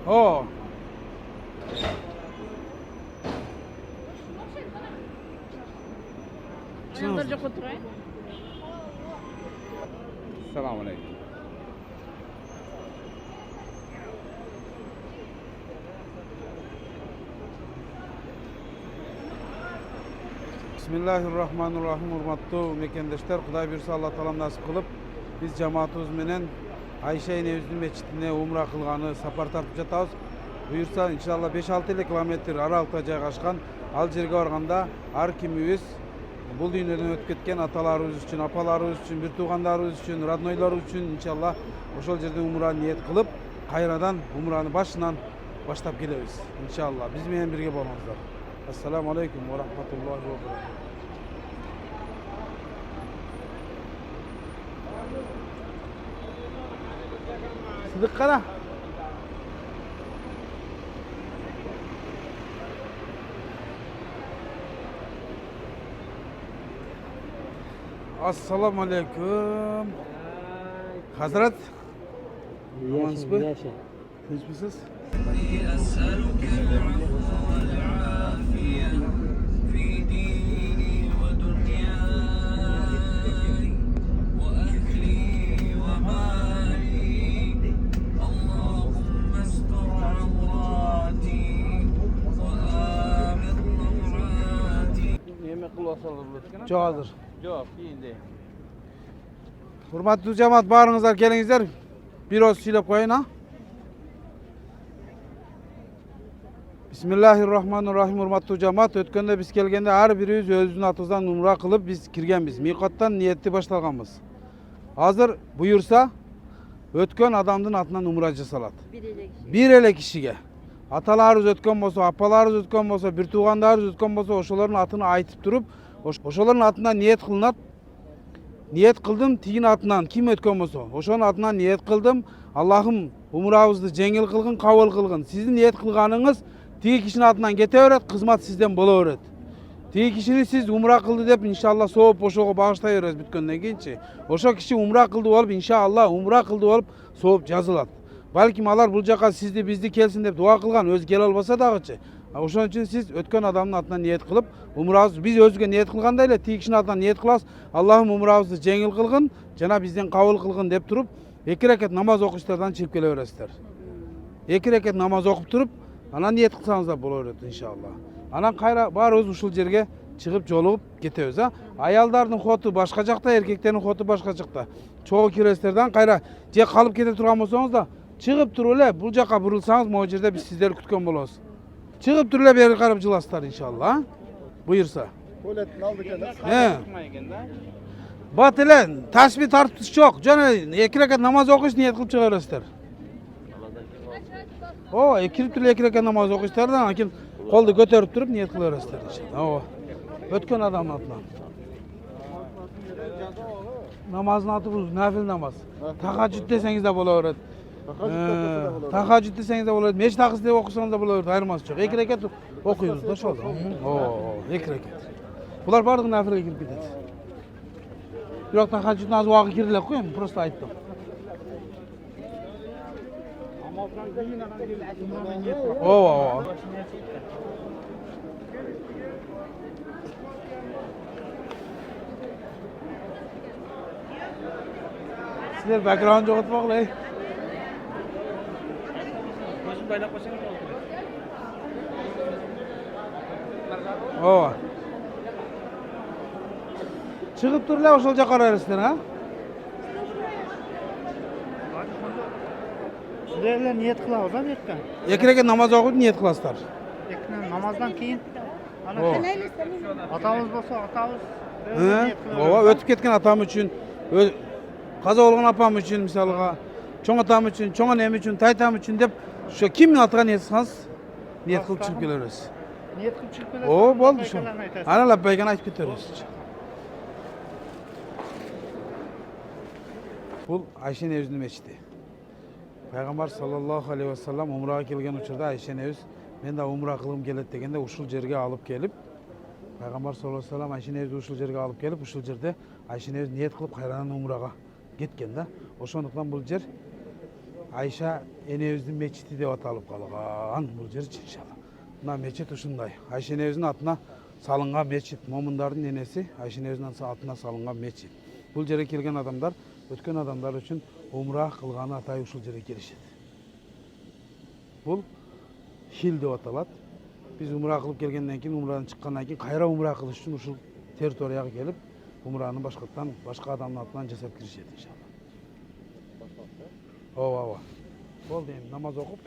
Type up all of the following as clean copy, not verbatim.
Oo. Ayaklarca oturayım. Selamun aleyküm. Bismillahirrahmanirrahim. Hurmatlı mekendeşler, Xuday buyursa Allah taala nasip kılıp biz cemaatimiz menen Ayşe Nevzli Mescidine umra kılganı sapar tartıp жатабыз. Buyursa inşallah 5-6 kilometr aralыкта жайгашкан ал жерге барганда ар кимибиз бул дүйнөдөн өтүп кеткен аталарыбыз үчүн, апаларыбыз үчүн, бир туугандарыбыз үчүн, роднойлорубуз үчүн иншалла ошол жерде умра ниет кылып, кайрадан умраны башынан баштап келебиз. Иншалла биз менен бирге болуңуздар. Ассаламу алейкум ва рахматуллахи ва баракатух. Sıdık kara. Assalamu alaikum. Hazret. Amanız mı? Hiç misiniz? Yemek kulasalım lütfen. Çoğadır. Yok, iyi değil. Hurmatlı cemaat, barыңыздар келіңіздер. Bir oz söylep koyun ha. Bismillahirrahmanirrahim. Hurmatlı cemaat, ötkende biz kelgende her birimiz özünün atızdan umra kılıp biz kirgenmiz. Miqattan niyetli başlaganбыз. Hazır buyursa ötken adamdın atынан umra жасалат. Bir ele kişiге. Atalarыбыз өткөн болсо, апаларыбыз өткөн болсо, бир туугандарыбыз өткөн болсо, ошолордун атын айтып туруп, ошолордун атынан ниет кылынат. Niyet kıldım tiğin atından kim ötken bolsa ошонун атынан niyet kıldım. Allah'ım umrabızды жеңил kılgın, kabul kılgın. Sizin niyet kılganыңыз tigi kişinin atından kete öret, kızmat sizden bola öret. Tigi kişini siz umra kıldı dep inşallah soğup ошого bağışтай berебиз бүткөндөн кийинчи. Ошо kişi umra kıldı olup inşallah umra kıldı olup soğup жазылат. Balkim alar bul jaka sizdi bizdi kelsin dep dua kılgan, öz kele albasa dagычы. Ошон үчүн сиз өткөн адамдын атынан ниет кылып, умрабыз биз өзгө ниет кылгандай эле тиги кишинин атынан ниет кылабыз. Аллахым умрабызды жеңил кылгын, жана бизден кабыл кылгын деп туруп, 2 рекет намаз окуштардан чыгып келе бересиздер. 2 рекет намаз окуп туруп, анан ниет кылсаңыздар боло берет иншалла. Анан кайра баарыбыз ушул жерге чыгып жолугуп кетебиз, а? Аялдардын хоту башка жакта, эркектердин хоту башка жакта. Чогуу киресиздерден кайра же калып кете турган болсоңуз да, чыгып туруп эле бул жака бурулсаңыз, могу жерде биз сиздерди күткөн болобуз. Çıkıp durla beri karıp cılaslar inşallah. Buyursa. Tuvaletini aldık hele. He. Batılen, tasbih tartışı çok. Canı 2 rekat namaz okuş niyet kılıp çıkarırlar. O, kirip turla 2 rekat namaz okuşlardan akin koldu götürüp durup niyet kılırlar inşallah. O. Ötken adam atlan. Namazın adı bu, nafil namaz. Tahacüd deseniz de bola öğret. Tahacüd deseniz de bola öğret. Meç takısı diye okusanız da bola öğret. Ayrılmaz çok. 2 rekat okuyunuz da şolda. Oo, 2 rekat. Bular bardığı nafile girip gidedi. Yok tahacüdün az vağı girdiler koyayım. Prosta ayıttım. Oo. Sizler background joğutmakla. Oo. Çıkıp durlar ошол жака карайсыздар, ha? Sizlerle niyet kılavuz ha niyetten. 2 rekat namaz okuyup niyet kılasızlar. Namazdan keyin. Oo. Atamız bolsa atamız. He? Ооба, ötüp ketken atam üçün, kaza olgan apam üçün misalıga, çoğ atam üçün, çoğ anem üçün, taytam üçün dep şu kimin atıga niyet kılsanız niyet kılıp çıkıp keleriz. Niyet kılıp çıkıp keleriz. Oo, boldu şu. Ana labbaygan aytıp keteriz. Bul Ayşe Nevzli Mescidi. Peygamber sallallahu aleyhi ve sellem umraga kelgen uçurda Ayşe Nevz men de umra kılgım kelet degende uşul jerge alıp kelip Peygamber sallallahu aleyhi ve sellem Ayşe Nevzdi uşul jerge alıp kelip uşul jerde Ayşe Nevz niyet kılıp kayranan umraga ketken da. Oşonduktan bul jer Ayşe enevizin meçhidi dep atalып kalgan bu yer inşallah. Mına meçhit uşunday. Ayşe enevizin atına salıngan meçhit. Momundardын enesi Ayşe enevizin atına salıngan meçhit. Bul yere kelgen adamlar ötken adamlar üçün umra kılgаны atay uşul yere kelişet. Bul hil dep atalat. Biz umra kılıp kelgenden keyin umradan çıkkandan keyin kayra umra kılış üçün uşul territoriyaga kelip umrаны başka adamın atынан жасап kirişet inşallah. Ova. Bol deyim namaz okup.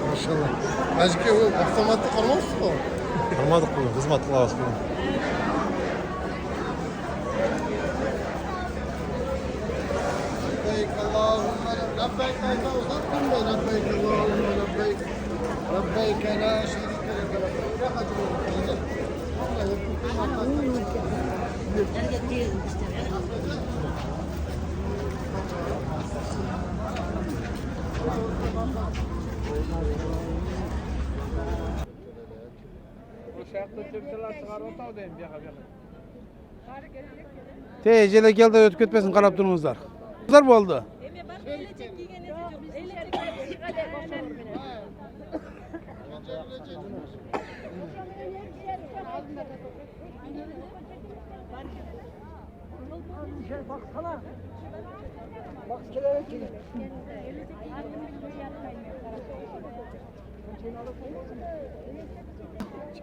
Maşallah. Azıcık o avtomatlı kalmaz mı? Kalmadık bugün, hizmet kılavuz bugün. Labbayk Allahümme labbayk ayda uzattın mı? Labbayk Allahümme labbayk. Labbayk la şerike leke labbayk. Ne kadar olur? Uşakta tüpçüler çıkarıp otav deyim bir yaka. Tecele gel de ötüp ketmesin karap durumuzlar. Kızlar boldu.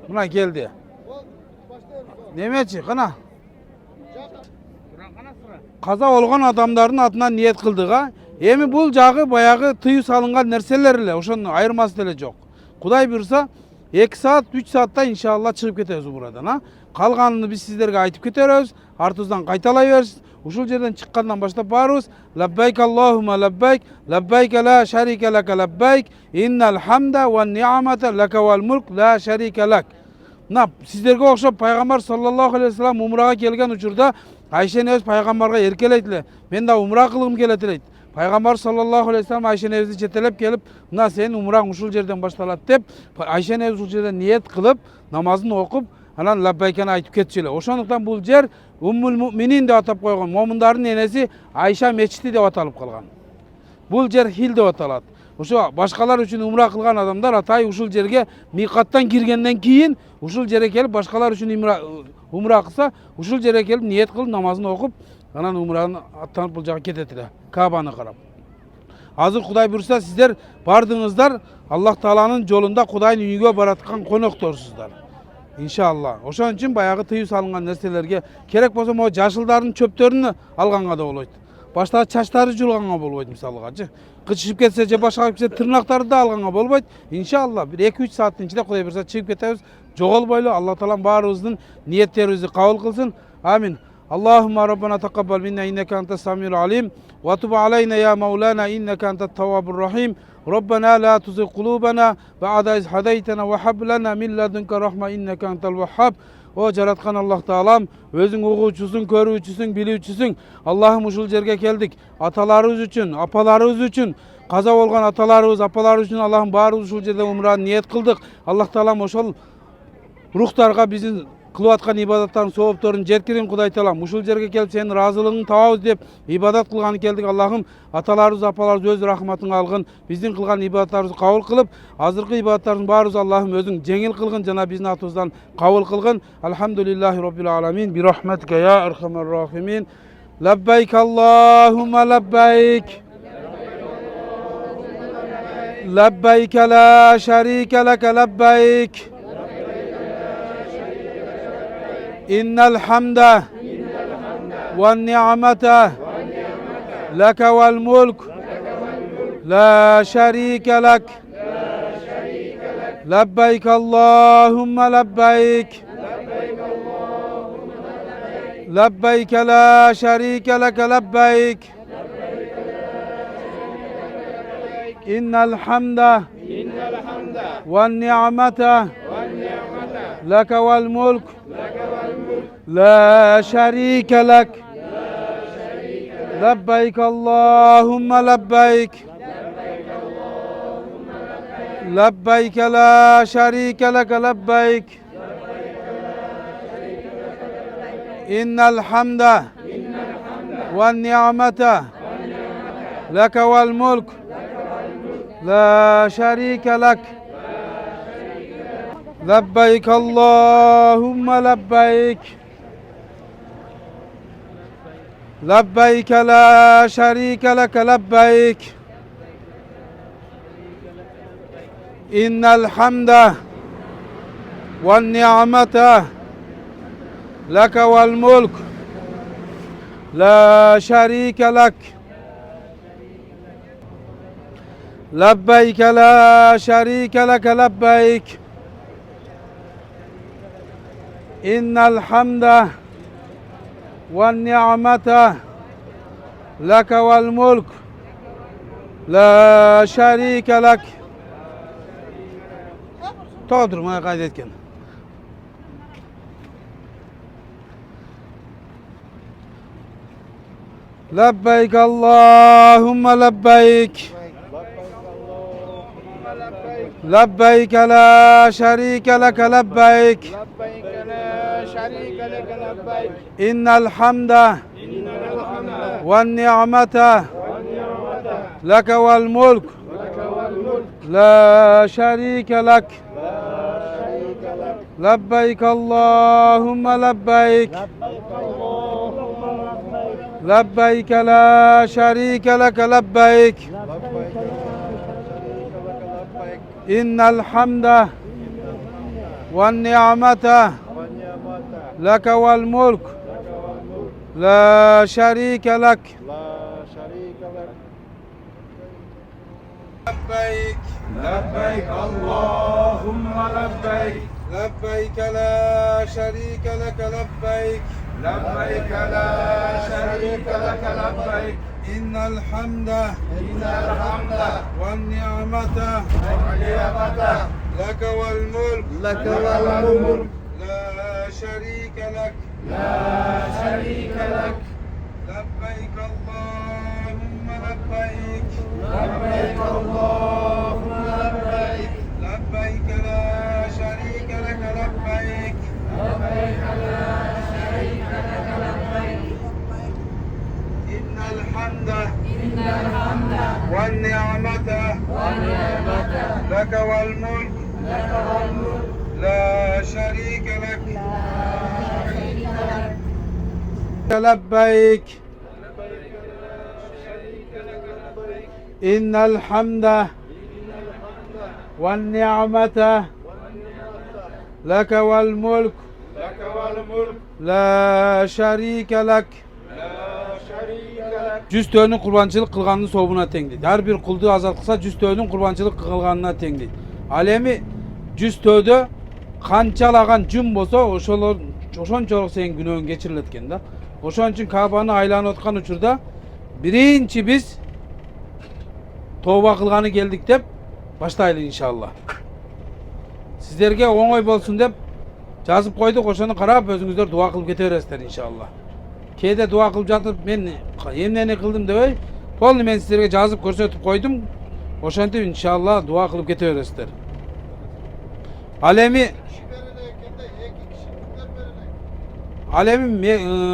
Buna geldi. Nemeçi kana? Kaza olgan adamların atынан niyet kıldığa. Emi bul jagı bayağı tıyı salıngan nerselerle, oşonun ayırması dele jok. Kuday buyursa 2 saat 3 saatte inşallah çıkıp ketebиз buradan ha. Kalganını biz sizlerge aytıp keteriz. Artuzdan kaytalaybersiz. Uşul жерден çıkkandan başlap barыбыз. Labbayk Allahumma labbayk. Labbayk la şerike leke labbayk. İnnel hamda ve ni'mete leke vel mulk la şerike lek. Sizlerge okşap Peygamber sallallahu aleyhi ve sellem umraga kelgen uçurda Ayşe nevіз Peygamberga erkeleydiler. Men de umra kılgım keletileydi. Peygamber sallallahu aleyhi ve sellem Ayşe nevізді жетелеп kelip, senin umraң uşul жерден baştalat dep, Ayşe nevіз uşul жерден niyet kılıp, namazın okup, anan labbaykani aytıp ketçile. Oşonuktan bul jer Ummul Müminin de atap koygan. Momunların enesi Ayşe meçhidi de atalıp kalgan. Bul jer hil de atalat. Uşu başkalar üçün umra kılgan adamlar atay uşul jerge miqattan girgenden keyin uşul jere kelip başkalar üçün umra kılsa uşul jere kelip niyet kılıp namazını okup anan umranı attanıp bul jaga ketetiler. Kabаны karap. Hazır Kuday buyursa sizler bardığınızlar Allah Taala'nın yolunda Kudayın üyüge baratkan konoktorsuzlar. İnşallah. Oşon üçün bayağı tıyı salıngan nerselerge kerek bolsa o jaşılların çöptörünü alganга da bolойт. Başta çaçları julganга bolбойт misalga. Kıçışıp ketse je başka ketse tırnaktарды da alganга bolбойт. İnşallah bir 2-3 saatin içinde Kuday buyursa çıkıp ketebиз. Jogolboylu Allah Taala'm barыбыздын niyetlerimizni kabul kılsın. Amin. Allahümme Rabbena takabbal minna inneke entes samiul alim ve tub aleyna ya Mevlana inneke entet tevvabur rahim. Rabbena la tuzigh kulubana ba'da iz hadaytana ve hab lana min ladunka rahme inneke entel vehhab. O jaratkan Allah Taala'm özüň uguwçusun, körüwçüsüň, biliwçüsüň. Allah'ım uşul jerge keldik. Atalarыбыз üçün, apalarыбыз üçün, kaza bolgan atalarыбыз, apalarыбыз üçün Allah'ım barыбыз uşul jerde umrany niyet kıldık. Allah Taala'm oşol ruhtarga bizim kılıp atkan ibadattарын soopторун жеткирин Kuday Taala'm. Uşul jerge kelip senin razılığını tababыз dep ibadat kılgany keldik. Allah'ım atalarыбыз, apalarыбыз öz rahmatyňa algın. Bizdin kılgan ibadattарыбызды kabul kılıp, azırkı ibadattарыбыздын barыбыз Allah'ım özüň jеңil kılgın, jana bizdin atыбызdan kabul kılgın. Elhamdülillahi Rabbil alamin. Bi rahmetike ya erhamer rahimin. Labbayk Allahumma labbayk. Labbayk la şerike leke labbayk. İnnel hamda ve ni'mete leke vel mulk la şerike lek. لبيك اللهم لبيك لبيك لا شريك لك لبيك إن الحمد والنعمة لك والملك لا شريك لك لبيك اللهم لبيك لبيك لا شريك لك لبيك إن الحمد والنعمة لك والملك لا شريك لك لبيك اللهم لبيك لبيك لا شريك لك لبيك إن الحمد والنعمة لك والملك لا شريك لك لبيك لا شريك لك لبيك إن الحمد والنعمة لك والملك لا شريك لك تقدر ما قاعد كن لبيك اللهم لبيك لبيك لا شريك لك لبيك لبيك لا شريك لك لبيك إن الحمد إن الحمد والنعمة والنعمة لك والملك لك والملك لا شريك لك لا شريك لك لبيك اللهم لبيك لبيك لا شريك لك لبيك إن الحمد والنعمة لك والملك لا شريك لك لبيك لبيك اللهم لبيك لبيك لا شريك لك لبيك لبيك لا شريك لك لبيك إن الحمد إن الحمد والنعمة والنعمة لك والملك لك والملك لا شريك لك لا شريك لك لبيك اللهم لبيك لبيك اللهم لبيك لبيك لا شريك لك لبيك لبيك لا شريك لك لبيك إن الحمد إن الحمد والنعمة والنعمة لك والملك لك والملك لا شريك لك لبيك إن الحمد والنعمة لك والملك لك والملك لا شريك لك لا شريك لك 100 төнүн курбанчылык кылганын собуна тең дейт. Ар бир кулду азат кылса 100 төнүн курбанчылык кылганына тең дейт. Ал эми 100 төөдө канчалаган жум болсо ошончолук сенин күнөөң кечирилет экен да. Ошон үчүн Кабаны айланып аткан учурда биринчи биз тооба кылганы келдик деп баштайлы иншалла. Сиздерге оңой болсун деп жазып койдук, ошону карап өзүңүздөр дуа кылып кете бересиздер иншалла. Кээде дуа кылып жатып мен эмнени кылдым дебей, толук мен сиздерге жазып көрсөтүп койдум. Ошентип иншалла дуа кылып кете бересиздер. Ал эми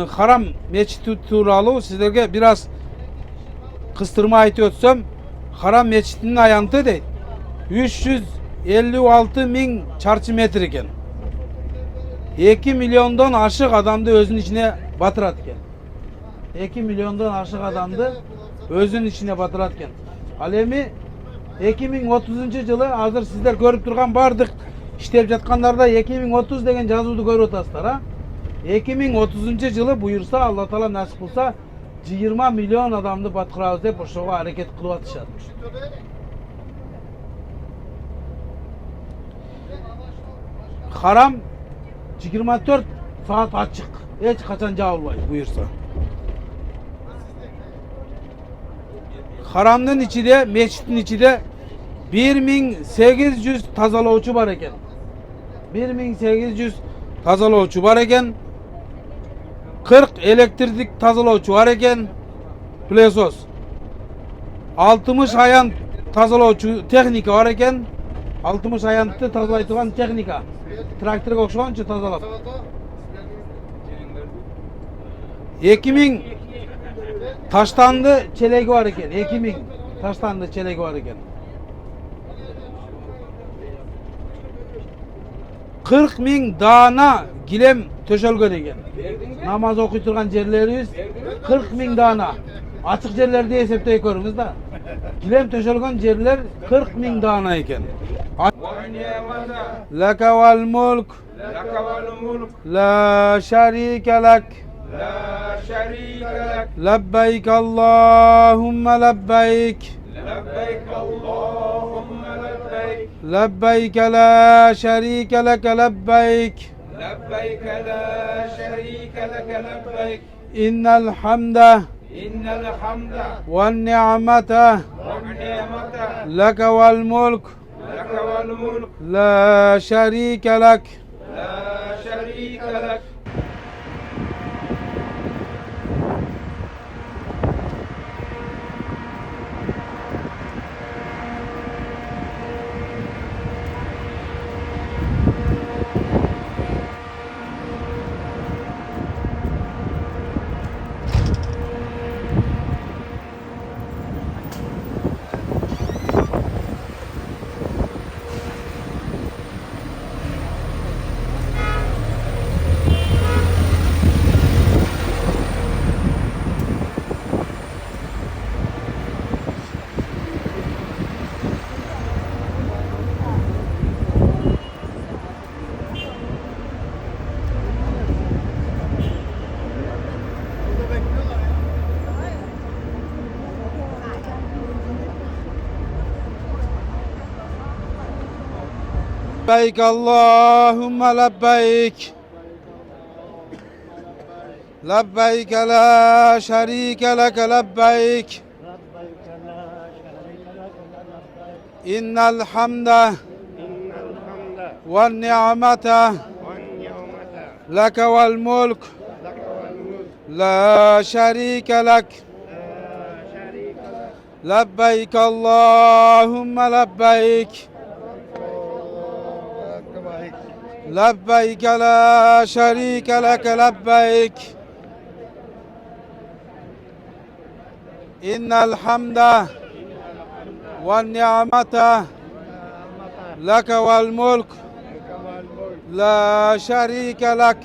Харам мечити тууралуу сиздерге бир аз кыстырма айтып өтсөм, Харам мечитинин аянты дейт 356 миң чарчы метр экен. 2 миллиондон ашык адамды өзүнүн ичине батырат экен. 2 миллиондон ашык адамды өзүнүн ичине батырат экен. Ал эми 2030 жылы азыр сиздер көрүп турган бардык иштеп жаткандарда 2030 деген жазууду көрүп атасыздар, а? 2030 жылы буюрса, Алла Таала насип кылса, 20 миллион адамды баткырабыз деп ошого аракет кылып атышат. Haram 24 saat açık. Hiç kaçan jabılmaydı buyursa. Haramdın içinde, meçitin içinde 1800 tazalovçu var eken. 1800 tazalovçu var eken. 40 elektrik tazalovçu var eken. Plesos. 60 ayan tazalovçu texnika var eken. 60 ayantı tazalaytıgan texnika. Traktörge okşagança tazalap. 2000 taştandı çelegi var eken. 2000 taştandı çelegi var eken. 40 bin dana gilem töşölgön eken. Namaz okuy turgan jerlerimiz 40 bin dana. Açık yerlerde esepte görüңüz da. Gilem töşölgön jerler 40 bin dana eken. Laka vel mulk لك والملك la şerike lek. لا شريك لك Lebbeyk Allahümme lebbeyk. لبيك اللهم لبيك Lebbeyk la şerike leke lebbeyk. لبيك لا شريك لك لبيك İnnel hamde إن الحمد ve ni'mete والنعمة leke vel mulk لك والملك la şerike lek. لا شريك لك Lebbeyk Allahümme lebbeyk. Lebbeyk la şerike leke lebbeyk. İnnel hamde ve ni'mete leke vel mulk la şerike lek. Lebbeyk Allahümme lebbeyk. لبيك لا شريك لك لبيك إن الحمد والنعمة لك والملك لا شريك لك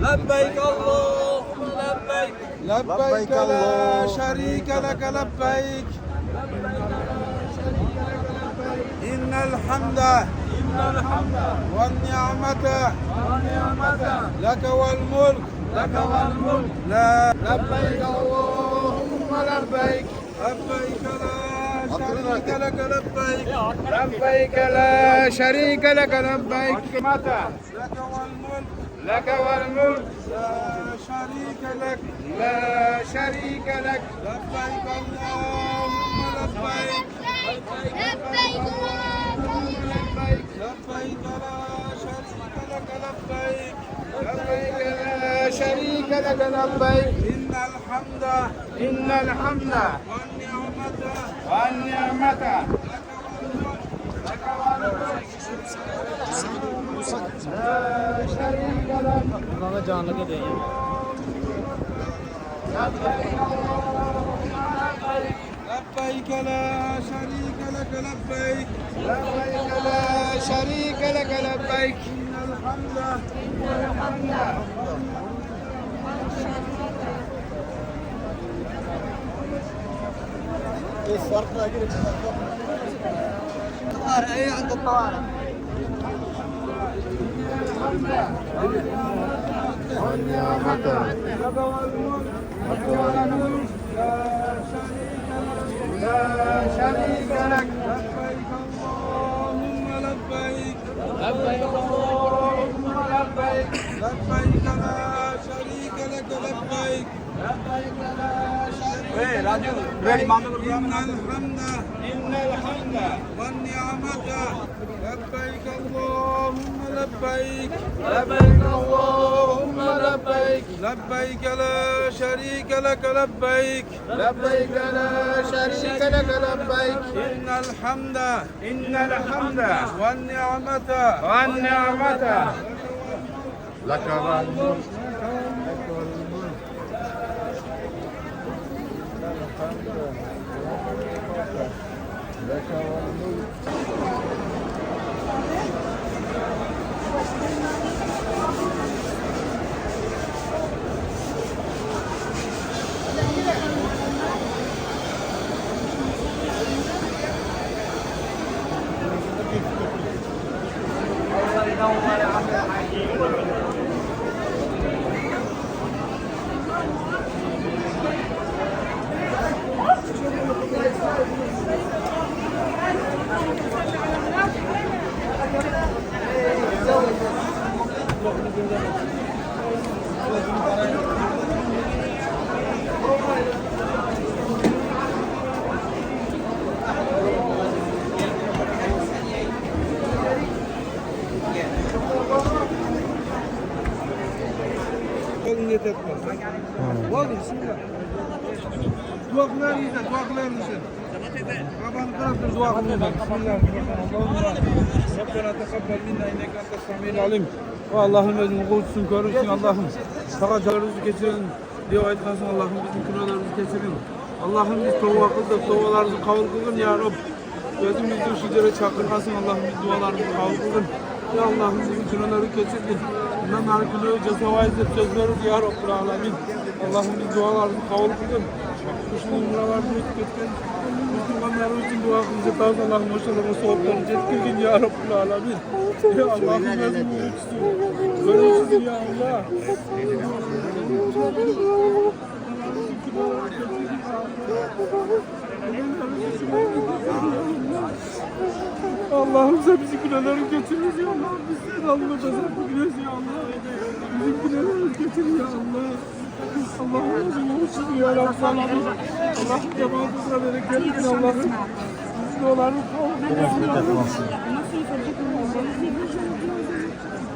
لبيك اللهم لبيك لبيك لا شريك لك لبيك إن الحمد والنعمة لك والملك لا لبيك اللهم لبيك لبيك لا شريك لك لبيك لبيك لا شريك لك لبيك متى لك والملك لك والملك لا شريك لك لا شريك لك لبيك اللهم لبيك لبيك لبيك لا شريك لك لبيك لبيك لا شريك شريك لك لبيك إن الحمد إن الحمد والنعمة والنعمة لبيك لا شريك لك لبيك لبيك لا شريك لك لبيك إن الحمد ايه عند الطوارئ لا شريك لك لبيك اللهم لبيك لبيك اللهم لبيك لبيك لا شريك لك لبيك لبيك لا شريك إن الحمد إن الحمد والنعمة لبيك اللهم لبيك لبيك اللهم لبيك لبيك لا شريك لك لبيك لبيك لا شريك لك لبيك إن الحمد إن الحمد والنعمة والنعمة لك والملك Olun niyet etmez. Oldu bismillah. Duaklar yiyeceğiz, duaklar yiyeceğiz. Babanın tarafından dua kılıyorlar. Bismillahirrahmanirrahim. Rabbena tekabbel minna inneke entes semiul alim. Ve Allah'ım özünü kuvvetsin, görürsün Allah'ım. Sakatlarımızı geçirin diye ayetlasın Allah'ım bizim günahlarımızı geçirin. Allah'ım biz tövbe kıldık, tövbelerimizi kabul kılın ya Rab. Gözümüzü şu yere çakırmasın Allah'ım biz dualarımızı kabul kılın. Ya Allah'ım bizim günahları geçirdin. Bundan harikülü cezavayız et söz verir ya Rabbil Alemin. Allah'ım biz dualarımızı kabul kılın. Kuşun umralarını etken Müslümanlar için dua kılınca tavz Allah'ım hoşçakalın soğuklarını cetkirgin ya Rabbil Alemin. Ya Allah'ım gözümü ölçüsün. Görürsün ya Allah. Allah'ım sen bizi günahları götürür ya Allah. Bizden almayacağız bu güneş ya Allah. Bizim günahları götür ya Allah. Allah'ım bizim olsun ya Rabbi. Allah cemaatimize bereket Allah'ım. Biz dualarını kavuşturun.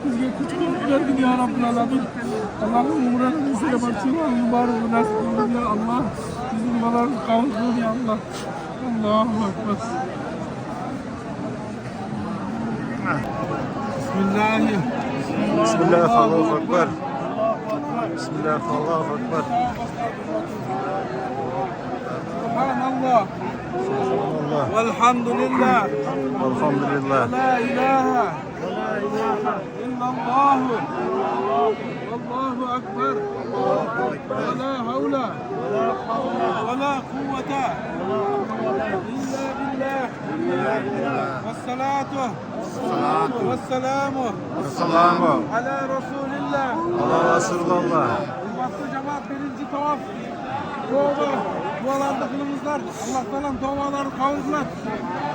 Bizge küçük verdin ya Rabbi Alamin. Allah'ım umranın üzere başına mübarek nasip kılın ya Allah. Bizim dualarını kavuşturun ya Allah. Allahu Ekber. Bismillahirrahmanirrahim. Bismillah, Allahu Ekber. Bismillah, Allahu Ekber. Subhanallah. Allah. Velhamdülillah. Elhamdülillah. La ilahe illallah. Allahu Ekber. Ve la havle ve la kuvvete illa billah. Vessalatu vesselamu Selamu. ala Resulillah. Allah Resulullah. Vakfı cemaat birinci tavaf. Dualarda kılımızlar. Allah falan duaları kavurlar.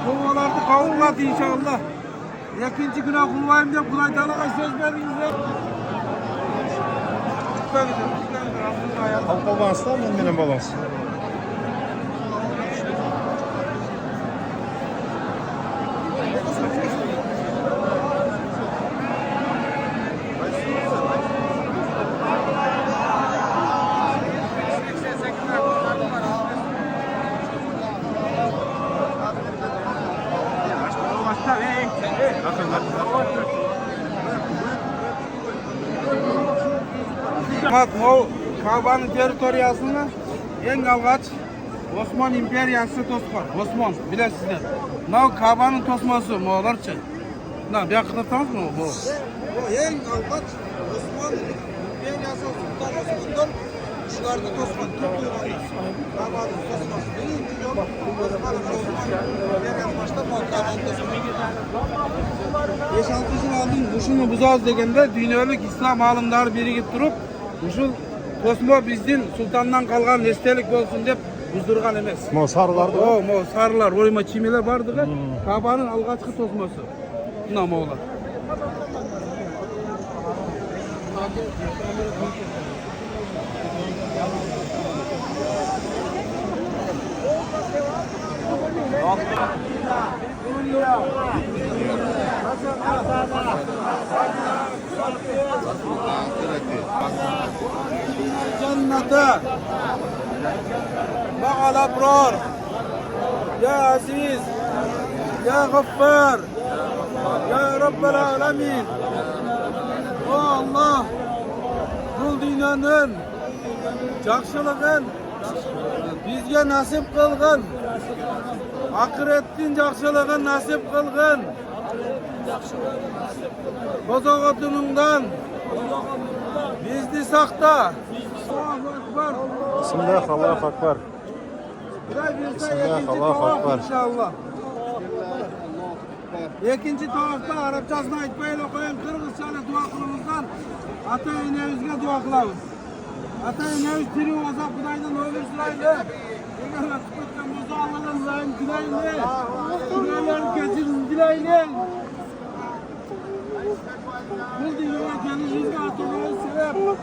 Dualarda kavurlar inşallah. Yakıncı günah kullayım diye Kulay Talak'a söz verdinizler. Lütfen gidin. Halka bastı mı benim balans? o Kaba'nın teritoriyasını en algaç Osman İmperiyası tosqan. Osman bilesizler. Nav Kaba'nın tosması Moğollarca. Na bir akıtırsanız mı bu? O en algaç Osman İmperiyası Sultan Osman'dan şularda tosman tuttuğu Kaba'nın tosması. Birinci yol Osman'ın İmperiyası başta Kaba'nın tosması. 5-6 yıl aldın kuşunu buzaz degende dünyalık İslam alımları birigip durup kuşul tosma bizden sultandan kalgan estelik olsun dep buzdurgan emes. Mo sarılardı. O mo sarılar, oyma çimiler vardı da Kaba'nın algaçkı tosması. Buna moğollar. Cennete ma'al abrar ya aziz ya gaffar ya rabbel alemin. O Allah bu dünyanın жақшылығын bizge nasip kılgın. Ahirettin жақшылығын nasip kılgın. Bozağıtınından bizni sakta. Allahu Ekber. Bismillah, Allahu Ekber. Buraya birse Bismillah, ikinci Allahu tavaf Ekber. inşallah. İkinci tavafta Arapçasını aytmayla koyun Kırgızçayla dua kılımızdan ata enevizge dua kılabız. Ata eneviz tiri olsa Kuday'dan ömür sırayla eğer vakıflıktan bozu Allah'ın zahim dileyle günahlarını geçirin dileyle bu dünyaya gelişince atılmayı sebep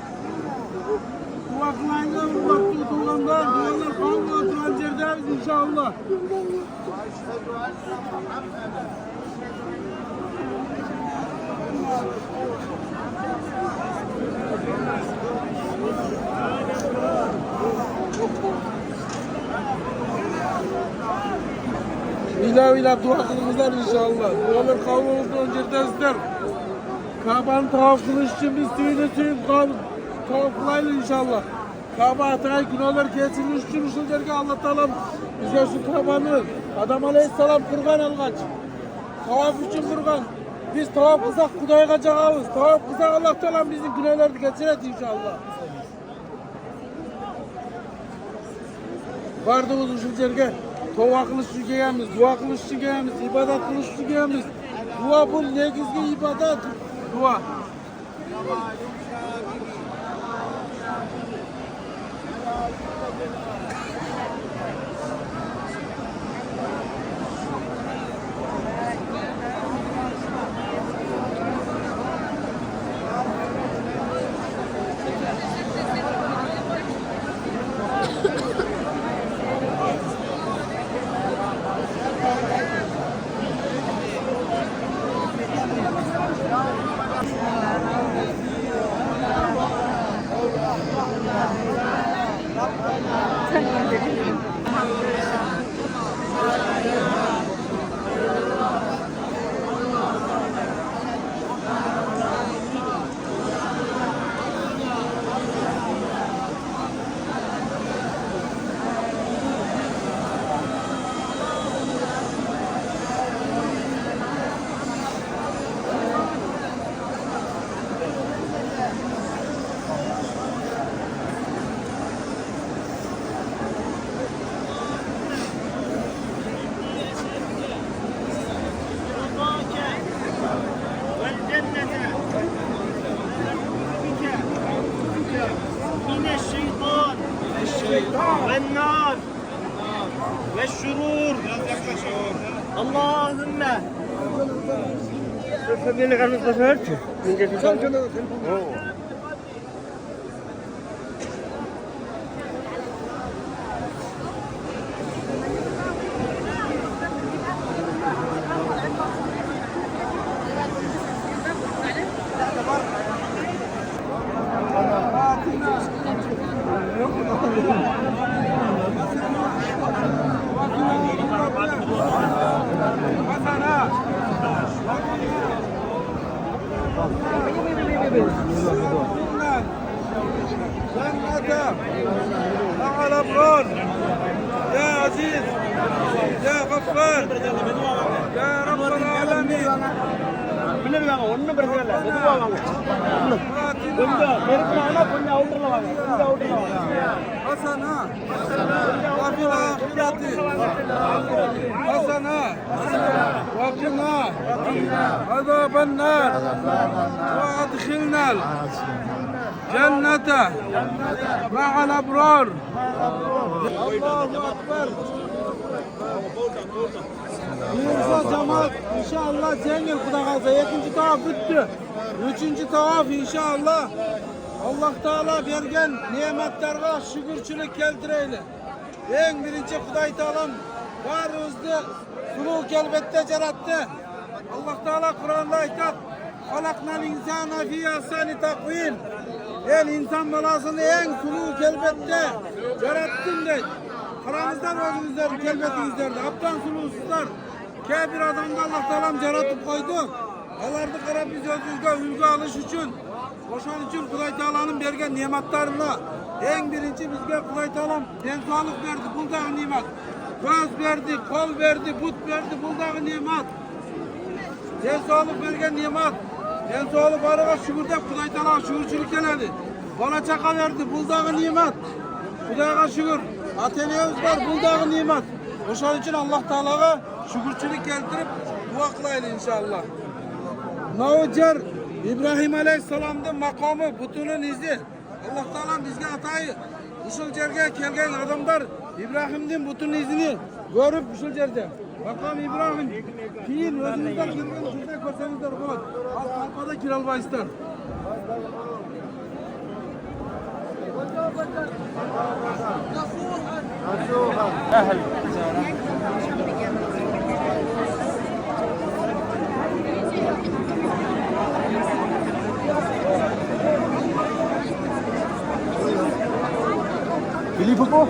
dua kılayla vurmak tutulanlar dualar kanlı oturan cerdeviz inşallah. İlahi dua kılımızlar inşallah. Dualar kavga olduğun cerdevisler. Kaba'nın tavaf kılış için biz tüyünü tavaf kılayla inşallah. Kaba hatayı günahlar kesilmiş için usul dergi Allah Teala bize şu Kaba'nı Adam Aleyhisselam kurgan algaç. Tavaf için kurgan. Biz tavaf kılsak Kuday'a kaçağımız. Tavaf kılsak Allah Teala bizim günahları geçiret inşallah. Vardığımız usul dergi tavaf kılış için gelemiz, dua kılış için gelemiz, ibadet kılış için gelemiz. Dua bu negizgi ibadet. Dua. والنار والشرور اللهم جنة مع الأبرار يا عزيز يا غفار يا رب العالمين பின்னாடி வாங்க ஒன்றும் பிரச்சனை இல்லை மெதுவா வாங்க கொஞ்சம் நெருக்கமானா கொஞ்சம் அவுட்டர்ல வாங்க கொஞ்சம் அவுட்டர்ல வாங்க حسنة وفي الآخرة حسنة وقنا عذاب النار وأدخلنا الجنة مع الأبرار الله أكبر Yunus'a cemaat inşallah zengin Kudakaz'a. İkinci tavaf bitti. Üçüncü tavaf inşallah. Allah Teala bergen nimetlerine şükürçülük keltireyle. En birinci Kuday Teala'm var özlü sulu kelbette yarattı. Allah Teala Kur'an'da aytat. Halaknal insana fi ahsani takvim. El insan balasını en sulu kelbette yarattın de. Aranızdan özünüzler, kelbetinizlerde. Aptan sulusuzlar. Kebir adamda Allah Teala'm yaratıp koydu. Alardı kara biz özünüzde ülke alış için. Koşan için Kuday Teala'nın bergen nimetlerine. En birinci bizge Kuday Teala'm sağlık verdi. Buldağı nimet. Göz verdi, kol verdi, but verdi. Buldağı nimet. Sağlık vergen nimet. Sağlık araya şükürde Kuday Teala şükürçülük geledi. Bana çaka verdi. Buldağı nimet. Kuday'a şükür. Ateneyimiz var, buldağı nimet. Koşan için Allah Teala'ya şükürçülük geldirip dua kılaylı inşallah. Naucer İbrahim Aleyhisselam'ın makamı, bütünün izi. Allah Teala bizge atayı. Uşul cerge kelgen adamlar İbrahim'in bütün izini görüp uşul cerge. Makam İbrahim. Kiyin özünüzden kirgen şurada görsenizler koy. Alpada Kiralbayistan. Beli Popo?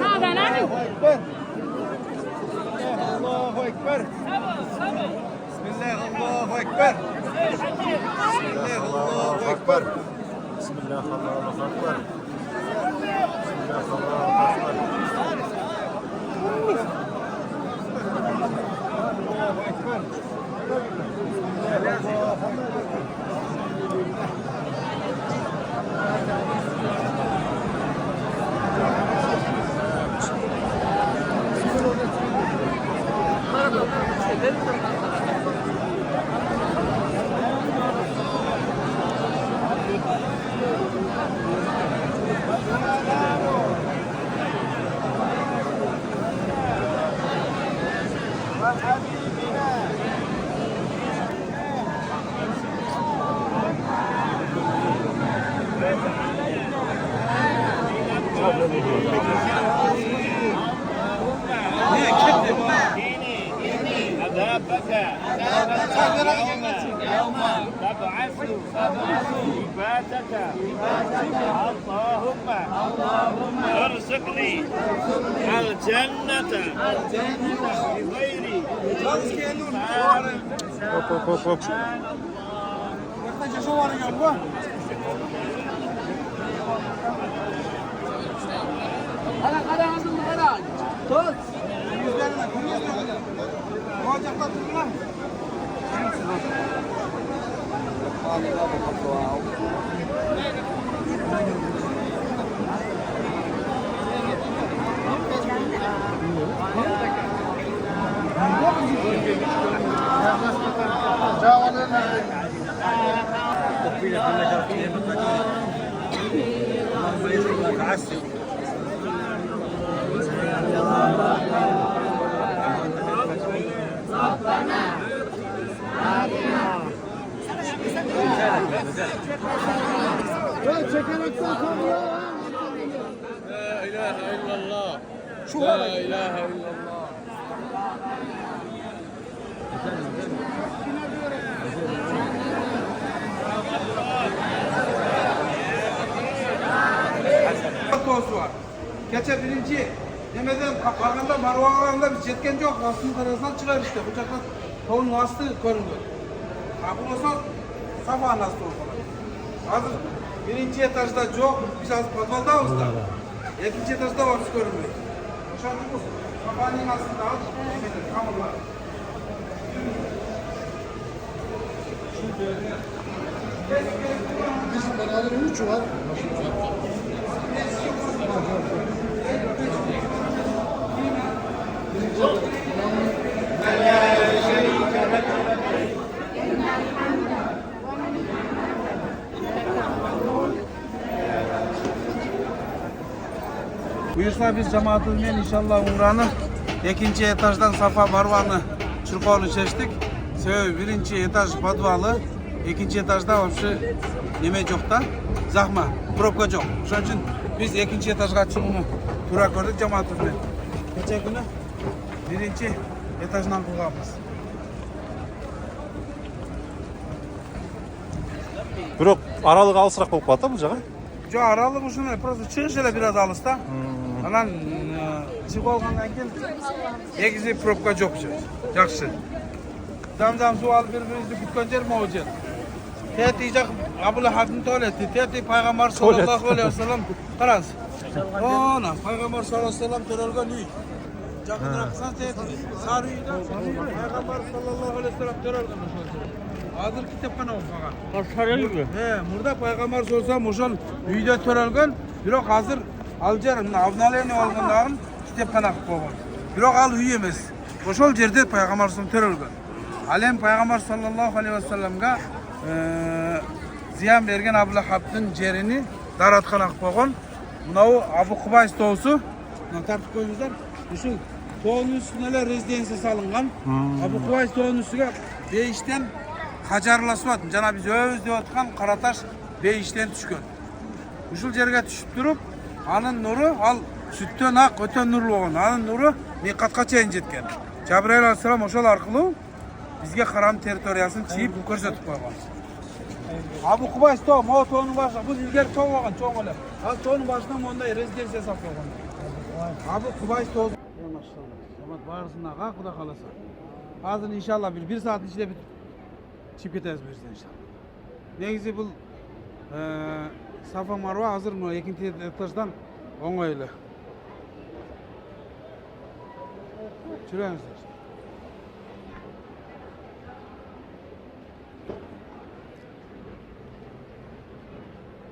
هذا نعم الله أكبر بسم الله الله أكبر بسم الله الله أكبر بسم الله الله أكبر. بسم الله الله عذابك يوم تبعث عبادك اللهم ارزقني الجنة بغير Hop hop hop hop. Tozu var. Geçen birinci demeden varganda marvalarında biz yetken yok. Aslında karasından çıkar işte. Bıçakla tavuğun astı görünüyor. Ha bu olsa safa nasıl olur? Hazır birinci etajda yok. Biz az patvalda da. İkinci etajda var biz görünmüyor. Boşandı bu. Safanın aslında al. Kamurlar. Bizim beraber 3 var. Buyursa biz cemaatimiz inşallah Umra'nın ikinci etajdan Safa Marvan'ı Çırkov'unu seçtik. Sebebi birinci etaj Padvalı, ikinci etajda вообще neme yok da zahma, probka yok. Onun için biz ikinci etajga çıkımı tura gördük cemaatimizle. Geçen günü birinci etajdan kılgamız. Biroq aralık alsırak болып қалды бұл жаққа. Jo aralı bu şunu просто çıkış ele biraz alısta. Anan çık olgandan keyin egizi probka yok. Yaxşı. Dam su alıp birbirimizni kutgan yer mavjud. Tetijak Abul Habibni tualeti, teti Payg'ambar sallallohu alayhi vasallam qarang. Ona Payg'ambar sallallohu alayhi vasallam to'ralgan uy. Yaqinroq qilsan teti. Sari uyda Payg'ambar sallallohu alayhi vasallam to'ralgan o'sha. Hozir kitobxona o'qigan. Saraylı. Burada Payg'ambar so'rasam o'shal uyda to'ralgan, biroq hozir aljar avnalarni olgandan kitobxona qilib qo'ygan. Biroq al uy emas. O'shal yerda Payg'ambar sallallohu to'ralgan. Alem Payg'ambar sallallohu alayhi vasallamga ziyan bergan Abu Lahabning jerini daratxona qilib qo'ygan. Bunavi Abu Qubays to'si. Mana tartib qo'yingizlar. Shu to'ning ustiga rezidensiya solingan. Abu Qubays to'ning ustiga beyishdan hajarlashyapti. Jana biz o'z deb atgan qaratash beyishdan tushgan. Ushul yerga tushib turib, aning nuri al sutdan aq o'ta nurli bo'lgan. Aning nuri miqatgacha yetgan. Jabrayil alayhisalom o'shal orqali bizga haram territoriyasini chiyib ko'rsatib qo'ygan. Abu Qubays to, mo to'ning boshida bu ilgari to'g' olgan, cho'ng'ilib. Al to'ning boshida bunday rezidensiya solib qo'ygan. Abu Qubays to. Maşallah. Samat barısına qaq xudo xolasa. Hozir inshaalloh bir soat ichida bitib chiqib ketamiz bu yerdan inshaalloh. Negizi bu Safa Marva hozir bu ikkinchi etajdan o'ng'ayli. Turamizlar.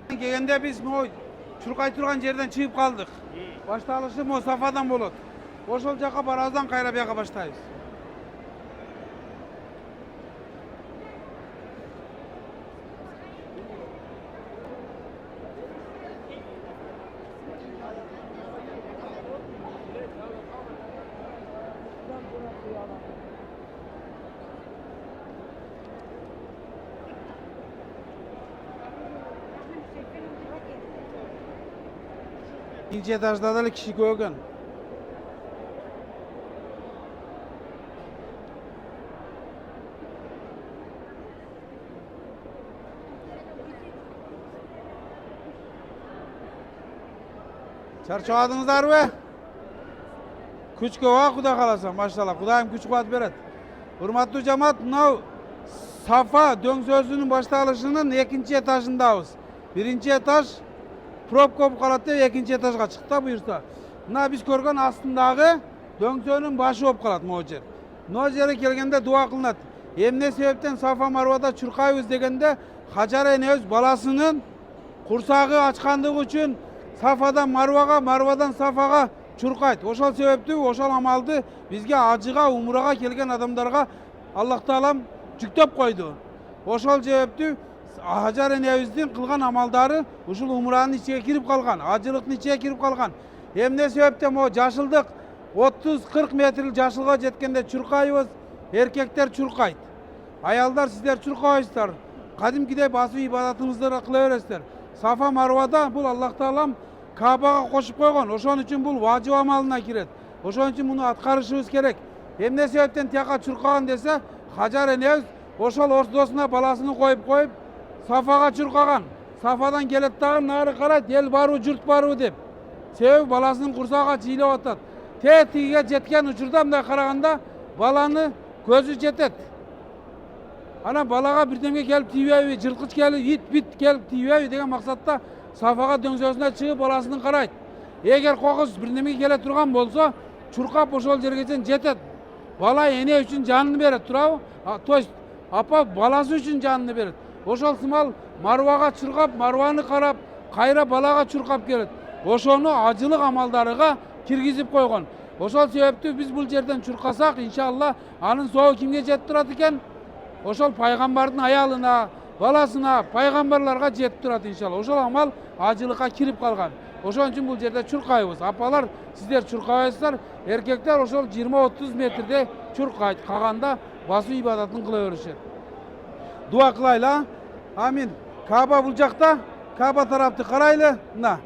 Kelgende biz bu churqay turgan yerdan chiqib qoldik. Boshlanishi Safadan bo'ladi. O'shal joqqa birazdan qayra bu yoqqa boshlaymiz. İkinci etajda da kişi koygan. Charchadingizlar mı? Kuch va Xudo xolasa, maşallah. Xudoyim kuch quvvat beradi. Hurmatli jamoat, now Safa do'ng başlanışının ikinci etajındayız. Birinci etaj probka bo'lib qoladi deb ikkinchi etajga chiqdi buyursa. Mana biz ko'rgan ostindagi do'ng başı bo'lib qoladi mo'jer. Mo'jerga kelganda duo qilinadi. Emne sebepten Safa Marvada churqaymiz deganda Hajar enemiz balasının qursog'i ochganligi uchun Safadan Marvaga, Marvadan Safaga churqaydi. Oşal sebepti, oşal amaldı bizge acıga, umraga kelgen adamlarga Allah Taalam жүктеп koydu. Oşal sebepti Hajar enemizdin kılgan amaldары uşul umranın içine kirip kalgan, acılıkın içine kirip kalgan. Emne sebepten o jaşıldık 30-40 metrlik jaşılga jetkende çurqayбыз, erkekler çurqaydı. Ayallar sizler çurqayсыздар. Kadimkide basıp ibadatınızları kıla veresizler. Safa Marvada bu Allah Taalam Kabe'ga koşup koygan. Oşon için bu vacip amalına kiret. Oşon için bunu atkarışımız gerek. Hem ne sebepten tiyaka çurqagan dese Hajar enemiz oşol ortosuna balasını koyup Safaga çurqagan. Safadan gelet dağın nari qarayt, el baru, jurt baru dep. Sebebi balasının kursağa çiğlep atat. Tetiğe jetken uçurda mınдай qaraganda balаны көзü жетет. Ana balaga birdemge kelip tiybebi, jırkıç kelip, it bit kelip tiybebi degen maksatda Safaga döngzösüne çıkıp balasını qarayt. Eger kokuz birdemge kele turgan bolsa, çurqap oşol jergecen jetet. Bala ene üçün canını beret turabı. То есть apa balası üçün canını beret. Oşol sımal Marvaga çurqap, Marvаны qarap, kayra balaga çurqap kelet. Oşonu acılık amallarıga kirgizip koygan. Oşol sebepti biz bu yerden çurqasak inşallah anın soğu kimge jet turat eken? Oşol paygambardın ayalına, balasına, paygambarlarga jet turat inşallah. Oşol amal acılıkka kirip kalgan. Oşon için bu yerde çurqayбыз. Apalar sizler çurqayсыздар, erkekler oşol 20-30 metrede çurqayt. Kaganda basу ibadatını kıla verişer. Dua kılayla. Amin. Kaaba bulacakta, Kaaba tarafta karaylı. Na.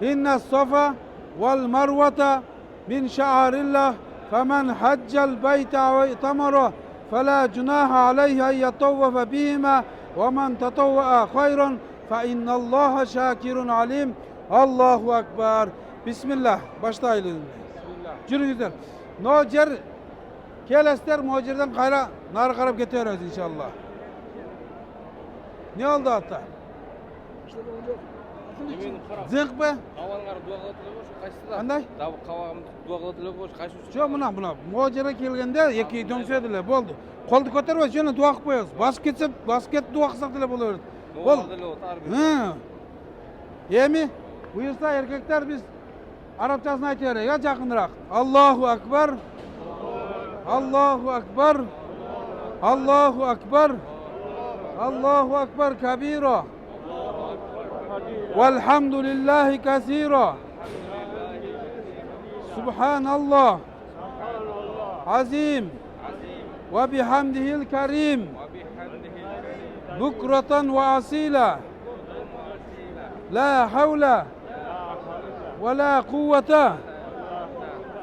İnne safa vel marvata min şa'arillah. Femen haccel beyte ve itamara. Fela cunaha aleyhi en yatavvafe bihima. Ve men tatavva'a hayran. Fe innallaha şakirun alim. Allahu Ekber. Bismillah. Başlayalım. Yürüyüzler. No cer kelesler muhacirden kayra nar karab getiriyoruz inşallah. Ne oldu hatta? Zınk be? Qanday? Şu buna muhacirga kelganda iki dönsediler boldu. Qo'lni ko'tarib shuni duo qilib qo'yasiz. Basib ketsa, basket duo qilsak dile bo'laveradi. Bol. Yemi buyursa erkekler biz Arapçasını aytıyoruz ya yakınırak. Allahu Ekber. Allahu Ekber. Allahu Ekber. Allahu Ekber kabira. Velhamdülillahi kasira. Subhanallah. Azim. Ve bihamdihil kerim. Bukratan ve asila. La havle ve la kuvvete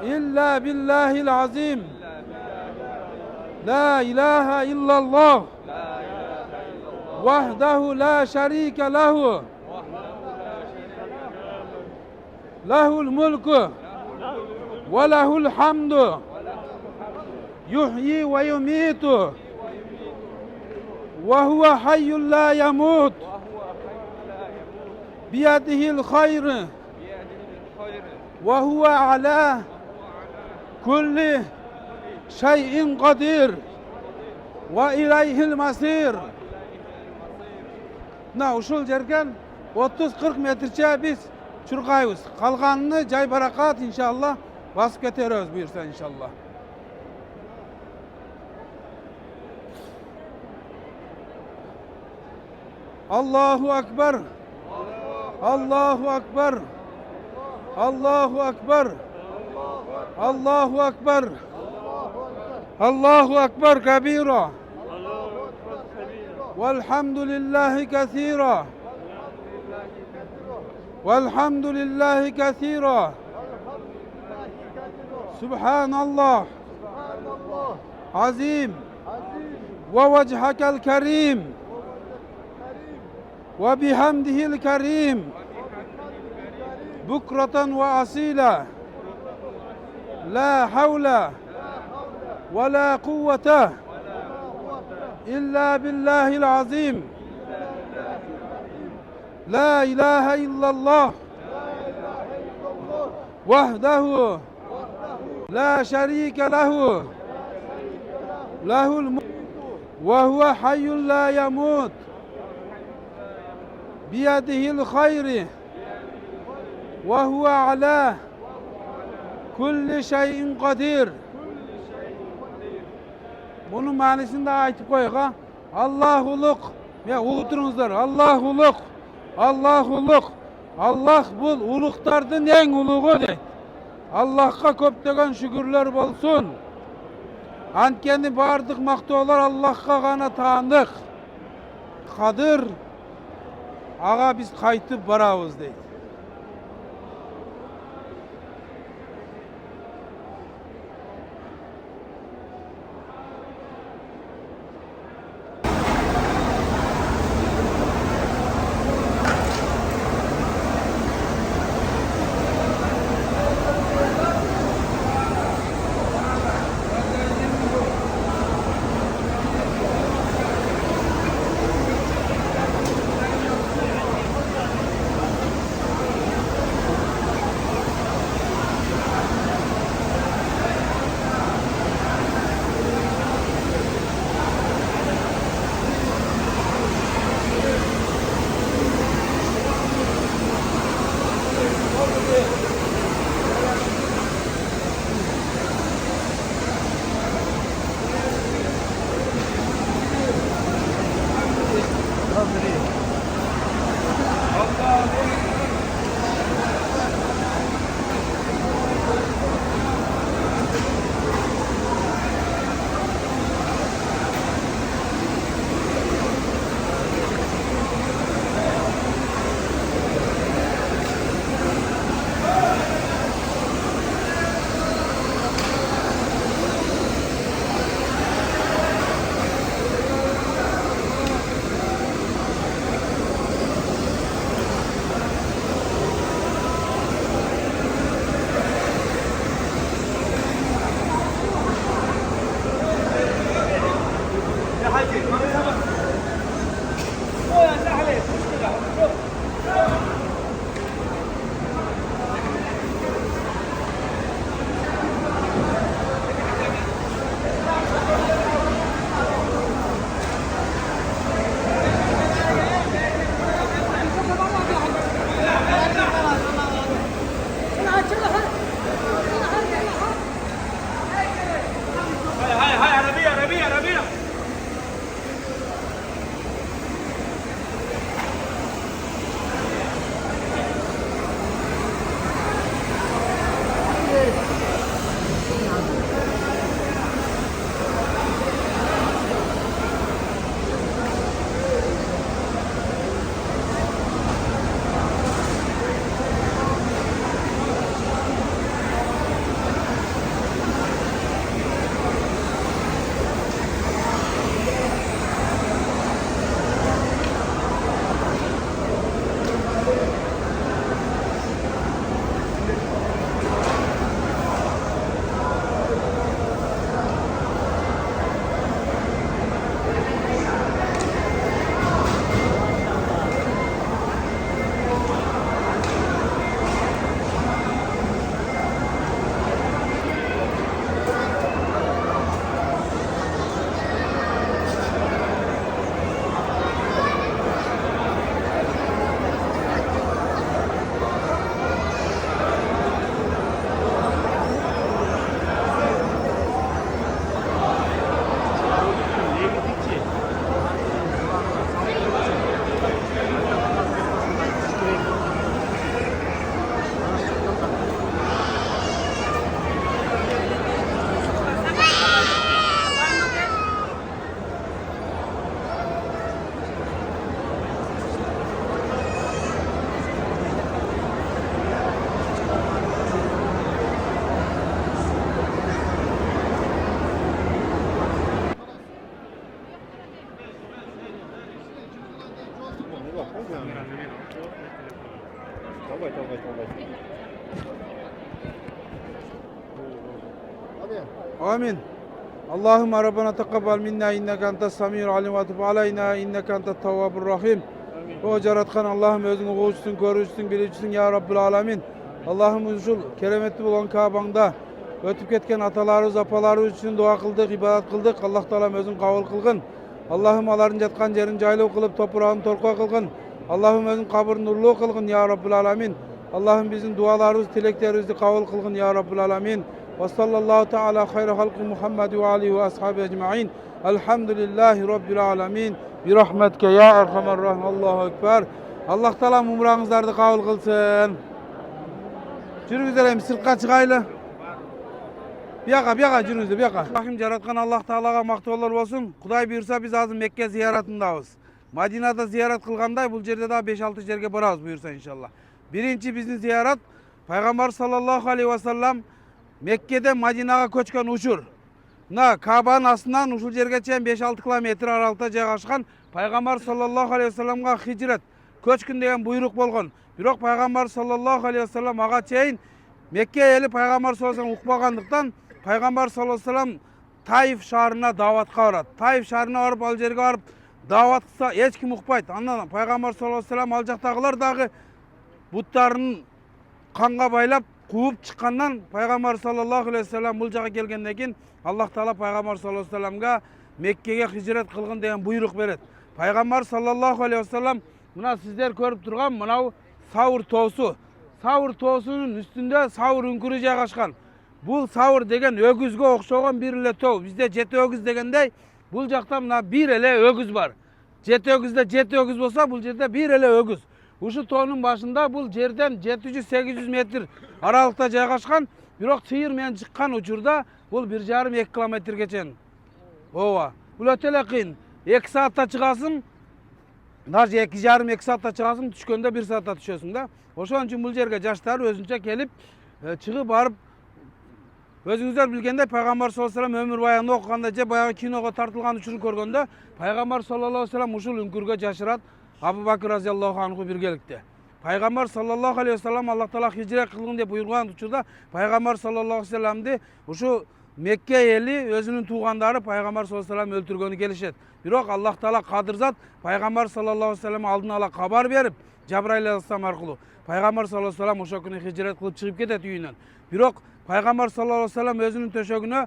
illa billahil azim. La ilahe illallah. Vahdehu la şerike lehu. Lehul mulku ve lehul hamdu. Yuhyi ve yumitu. Ve huve hayyun la yamut. Biyadihil hayr. Ve huve ala kulli şeyin kadir. Ve ileyhil masir. Na uşul jerken 30-40 metrece biz çurqayбыз. Kalganını jay barakat inşallah basıp keteriyoruz buyursa inşallah. Allahu Ekber. Allahu Ekber. Allahu Ekber. Allahu Ekber. Allahu Ekber kabira. Velhamdülillahi kathira. Velhamdülillahi kathira. Subhanallah. Azim. Ve vechhakel kerim. Ve bihamdihil kerim. بكرة وأصيلا لا حول ولا قوة إلا بالله العظيم لا إله إلا الله وحده لا شريك له له الملك وهو حي لا يموت بيده الخير وهو على كل şeyin kadir. Bunun manisini de aytıp koyuk ha. Allahuluk. Ya uğuturunuzlar. Allahuluk. Allahuluk. Allah bul uluklardan en uluğu deydi. Allah'a köptegen şükürler bolsun. Antkeni bardık maktolar Allah'a gana tanıdık. Kadir. Ağa biz kaytıp barabız deydi. Amin. Allahümme Rabbena teqabbal minna inneke entes samiul alim ve tub aleyna inneke entet tevvabur rahim. O Caratkan Allah'ım özünü koğuşsun, görüşsün, bilirsin ya Rabbil Alemin. Allah'ım uşul keremetli olan Kabe'nda ötüp ketken atalarımız, apalarımız için dua kıldık, ibadet kıldık. Allah Teala özün kabul kılgın. Allah'ım aların jatkan jerin jaylı kılıp toprağını torqa kılgın. Allah'ım özün kabır nurlu kılgın ya Rabbil Alemin. Allah'ım bizim dualarımız, tileklerimizi kabul kılgın ya Rabbil Alemin. Ve sallallahu teala hayra halkı Muhammed ve alihi ve ashabi ecma'in. Elhamdülillahi Rabbil Alemin. Bir rahmetke ya erhamer rahim. Allahu Ekber. Allah Teala umranızları kabul kılsın. Cürüzlerim sırtqa çıkaylı. Bir yaka cürüzde bir yaka. Rahim Caratkan Allah Teala'ga maktualar olsun. Kuday buyursa biz azı Mekke ziyaretindayız. Madina'da ziyaret kılganday bu yerde daha 5-6 yerge barabız buyursa inşallah. Birinci bizim ziyaret Peygamber sallallahu aleyhi ve sellem Mekke'de Madina'ga köçken uçur. Kabe'nin aslından uşul yerge çeyen 5-6 kilometre aralıkta jaygaşkan Peygamber sallallahu aleyhi ve sellem'ga hicret köçkün degen buyruk bolgon. Biroq Peygamber sallallahu aleyhi ve sellem aga çeyin Mekke eli Peygamber sallallahu aleyhi ve sellem ukpagandyktan Peygamber sallallahu aleyhi ve sellem Taif şahrına davatqa barat. Taif şahrına barıp al jerge barıp davat kılsa hiç kim ukpayt. Anladın? Peygamber sallallahu aleyhi ve sellem al jaktagılar dagı butlarını kanга baylap kuup çıkkandan Peygamber sallallahu aleyhi ve sellem bul jaga kelgenden keyin Allah Teala Peygamber sallallahu aleyhi ve sellem'ga Mekke'ge hicret kılgın degen buyruk beret. Peygamber sallallahu aleyhi ve sellem mına sizler körüp turgan mınau Savur toğusu. Savur toğusunun üstünde Savur ünkürü jaygaşkan. Bul Savur degen ögüzge okşogon bir ele toğ. Bizde jet ögüz degendey bul jakta mına bir ele ögüz var. Jet ögüzde jet ögüz bolsa bul jerde bir ele ögüz. Uşu toğunun başında bul жерден 700-800 metr aralıkta jaygaşkan. Biroq çıyır men çıkkan uçurda bul 1,5-2 kilometrge çen. Ova. Bul öte ele kıyın. 2 saatta çıkasın. Даже 2,5-2 saatta çıkasın, düşkönde 1 saatta düşösün da. Oşon üçün bul jerge jaştar özünçe kelip çıkıp barıp özüңүздөр билгендей Peygamber sallallahu aleyhi ve sellem ömür bayağında okuganda je bayağı kinoga tartılgan uçunu körgöndө Peygamber sallallahu aleyhi ve sellem uşul ünkürge jaşırat Abu Bakr raziyallahu anhu birgelikte. Peygamber sallallahu aleyhi ve sellem Allah Teala hicret kılgın dep buyurgan uçurda Peygamber sallallahu aleyhi ve sellem'di uşu Mekke eli özünün tuğandары Peygamber sallallahu aleyhi ve sellem öldürgönü gelişet. Biroq Allah Teala kadir zat Peygamber sallallahu aleyhi ve sellem aldın ala kabar berip Cabrail aleyhisselam arkılуу Peygamber sallallahu aleyhi ve sellem oşo күнү hicret kılıp çıkıp ketet үйүнөн. Biroq Peygamber sallallahu aleyhi ve sellem özünün töşөгүnө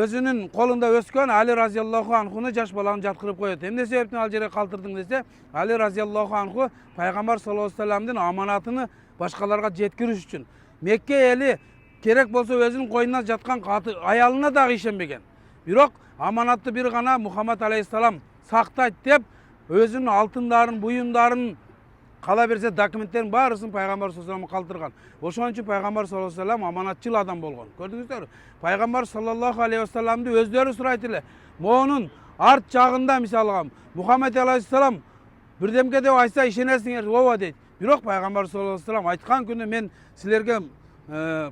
özünün kolunda öskön Ali raziyallahu anhu'nu jaş balаны jatkırıp koyot. Emne sebepten al жерге kaldırdın dese Ali raziyallahu anhu Peygamber sallallahu aleyhi ve sellem'din amanatını başkalarga jetkiriş üçün Mekke eli kerek bolsa özünün koyundan jatkan katı ayalına da işenbegen. Biroq amanatты bir gana Muhammed aleyhisselam saktayt dep özünün altındарын, buyumdарын kala berse dokumentlerin barısın Peygamber sallallahu aleyhi ve sellem'e kaldırgan. Oşon üçün Peygamber sallallahu aleyhi ve sellem amanatçıl adam bolgon. Gördüңүздөр? Peygamber sallallahu aleyhi ve sellem'di özleri surayt ele. Moğunun art jagында misalga Muhammed aleyhisselam birdemke dep aytsa işenesiңер, ооба дейт. Biroq Peygamber sallallahu aleyhi ve sellem aytkan күнү men sizlerge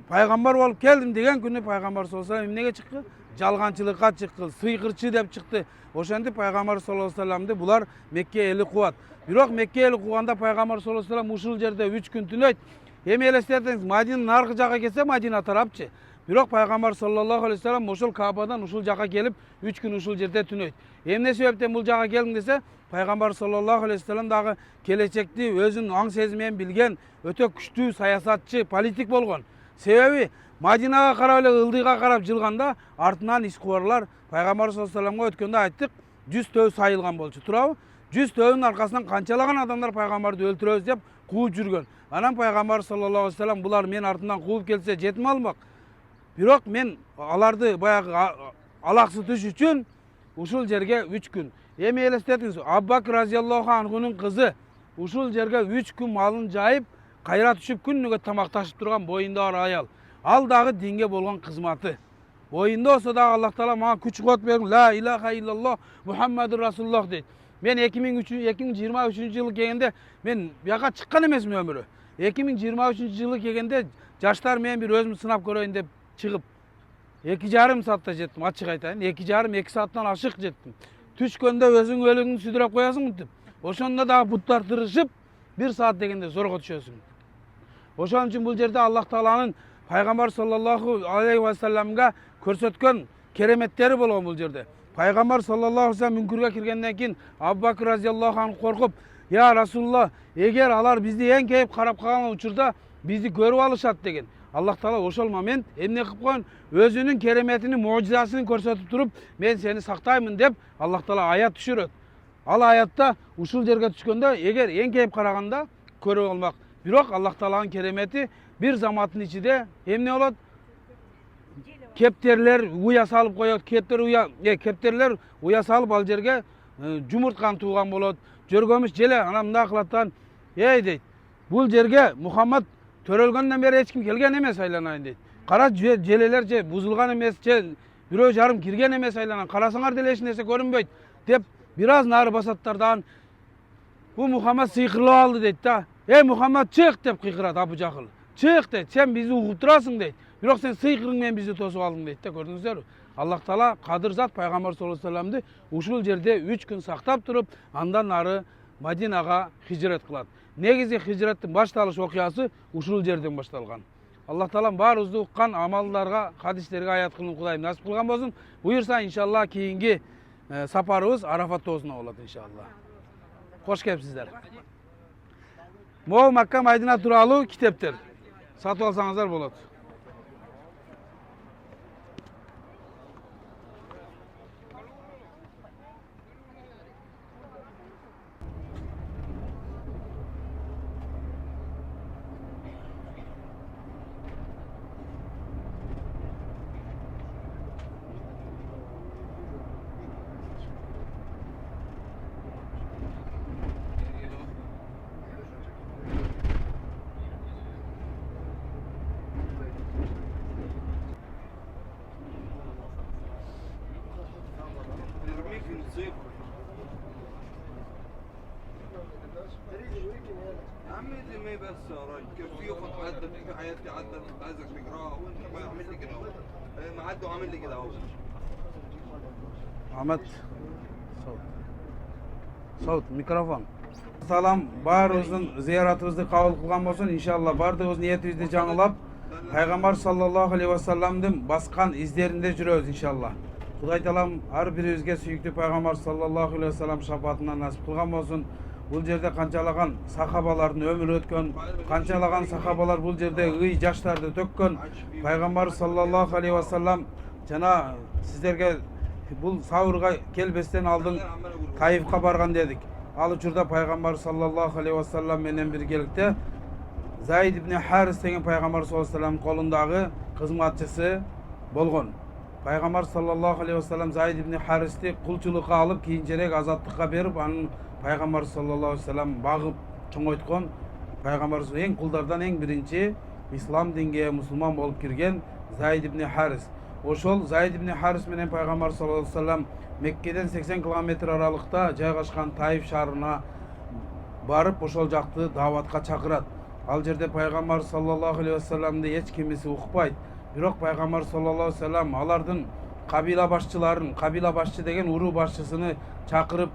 Peygamber bolup keldim degen күnү Peygamber sallallahu aleyhi ve sellem emnege çıktı? Жалганчылыкка çıktı, sıykırçı dep çıktı. Oşendi Peygamber sallallahu aleyhi ve sellem'di bular Mekke eli kuvat. Biroq Mekke eli kuvanda Peygamber sallallahu aleyhi ve sellem uşul jerde 3 gün tünöйт. Эми элестетиңиz, Madinанын аркы жагы келсе Madina tarapчы. Biroq Peygamber sallallahu aleyhi ve sellem uşul Kabe'dan uşul jaka kelip 3 gün uşul jerde tünöйт. Эмне себептен бул жага келдиң dese Peygamber sallallahu aleyhi ve sellem dagы келечекти өзүнүн аң сезимин билген өтө күчтүү саясатчы, политик болгон. Себеби Madina'ga karab эле ылдыйга карап жылганда артынан искубарлар Peygamber sallallahu aleyhi ve sellem'e өткөндө айттык 100 төө сайылган болчу. Турабы? 100 төөнүн аркасынан канчалаган адамдар Peygamberди өлтүрөбүз деп кууп жүргөн. Анан Peygamber sallallahu aleyhi ve sellem булар мен артынан кууп келсе жетим алмак. Бирок мен аларды баягы алаксы түш үчүн ушул жерге 3 күн. Эми элестетиңиз, Abu Bakr raziyallahu anhu'nун кызы ушул жерге 3 күн малын жайып, кайра түшүп күнүгө тамакташып турган боюнда бар аял. Ал дагы динге болгон кызматы. Боюнда болсо дагы Аллах Таала мага күч кубат берген. Ла илаха иллаллах Muhammedur Rasulullah дейт. Мен 2023 жылы келгенде мен бияка чыккан эмесмин өмүрү. 2023 жылы келгенде жаштар менен бир өзүмдү сынап көрөйүн деп чыгып 2,5 saatта жеттим, ачык айтайын. 2,5-2 сааттан ашык жеттим. Түшкөндө өзүң өлүңүн сүдүрөп коясың мынтип. Ошондо дагы буттар тырышып 1 saat degende zorgo düşösүң. Ошон үчүн бул жерде Аллах Тааланын Пайгамбар саллаллаху алейхи ва салламга көрсөткөн кереметтери болгон бул жерде. Пайгамбар саллаллаху алейхи ва саллам мүнкүргө киргенден кийин Абу Бакр разияллаху анху коркуп, "Я Расулулла, эгер алар бизди эңкейип карап калган учурда бизди көрүп алышат" деген. Аллах Таала ошол момент эмне кылып койгон? Өзүнүн кереметини, мужизасын көрсөтүп туруп, "Мен сени сактаймын" деп Аллах Таала аят түшүрөт. Ал аятта ушул жерге түшкөндө эгер эңкейип караганда көрүп алмак. Бирок Аллах Тааланын керемети бир заматтын ичинде эмне болот? Кептерлер уя салып коет, кептерлер уя салып ал жерге жумуртканы тууган болот. Жөргөмүш желе ана мындай кылаттан, "Эй" дейт. "Бул жерге Мухаммад төрөлгөндөн бери эч ким келген эмес айланайын" дейт. "Кара желелер же бузулган эмес, же бирөө жарым кирген эмес айланайын. Карасаңар деле эч нерсе көрүнбөйт" деп бир аз нары басаттардан "Бу Мухаммад сыйкырлап алды" дейт да. "Эй Мухаммад, чык" деп кыйкырат Абу Жахыл. "Чык" дейт. "Сен бизди угуп турасың" дейт. "Бирок сен сыйкырың менен бизди тосуп алдың" дейт да. Көрдүңүздөрбү? Аллах Таала кадыр зат Пайгамбар саллаллаху алейхи ва салламды ушул жерде 3 күн сактап туруп, андан ары Мадинага хижрет кылат. Негизи хижреттин башталыш окуясы ушул жерден башталган. Аллах Таалам баарыбызды уккан амалдарга, хадистерге аят кылууну Кудайым насип кылган болсун. Буюрса иншалла кийинки сапарыбыз Арафат тоосуна болот иншалла. Кош келипсиздер. Могу Макка Майдина тууралуу китептер сатып алсаңыздар болот. عمي اللي ما بس يا راجل كان في يوم عدى في حياتي عدى كنت عايزك تقراها وانت ما عامل لي كده اهو ما عدى وعامل لي كده اهو Ahmet. Saut mikrofon. Salam barыбыздын зыяратыбызды кабыл кылган болсун. Иншалла бардыгыбыз ниетибизди жаңылап, Пайгамбар саллаллаху алейхи ва салламдын баскан издеринде жүрөбүз иншалла. Кудай Таалам ар бирибизге сүйүктүү Пайгамбар саллаллаху алейхи ва саллам шафаатынан насип кылган болсун. Бул жерде канчалаган сахабалардын өмүрү өткөн, канчалаган сахабалар бул жерде ый жаштарды төккөн. Пайгамбар саллаллаху алейхи ва саллам жана сиздерге бул сабырга келбестен алдын Таифка барган дедик. Ал учурда Пайгамбар саллаллаху алейхи ва саллам менен биргеликте Заид ибн Харис деген Пайгамбар саллаллаху алейхи ва салламдын колундагы кызматчысы болгон. Пайгамбар саллаллаху алейхи ва саллам Заид ибн Харисти кулчулукка алып, кийинчерээк азаттыкка берип, анын Пайгамбар саллаллаху алейхи ва саллам багып чоңойткон. Пайгамбар эң кулдардан эң биринчи ислам динге мусулман болуп кирген Заид ибн Харис. Ошол Заид ибн Харис менен Пайгамбар саллаллаху алейхи ва саллам Меккеден 80 километр аралыкта жайгашкан Таиф шаарына барып, ошол жакты дааватка чакырат. Ал жерде Пайгамбар саллаллаху алейхи ва салламды эч кимиси укпайт. Бирок Пайгамбар саллаллаху алейхи ва саллам алардын кабила башчыларын, кабила башчы деген уруу башчысыны чакырып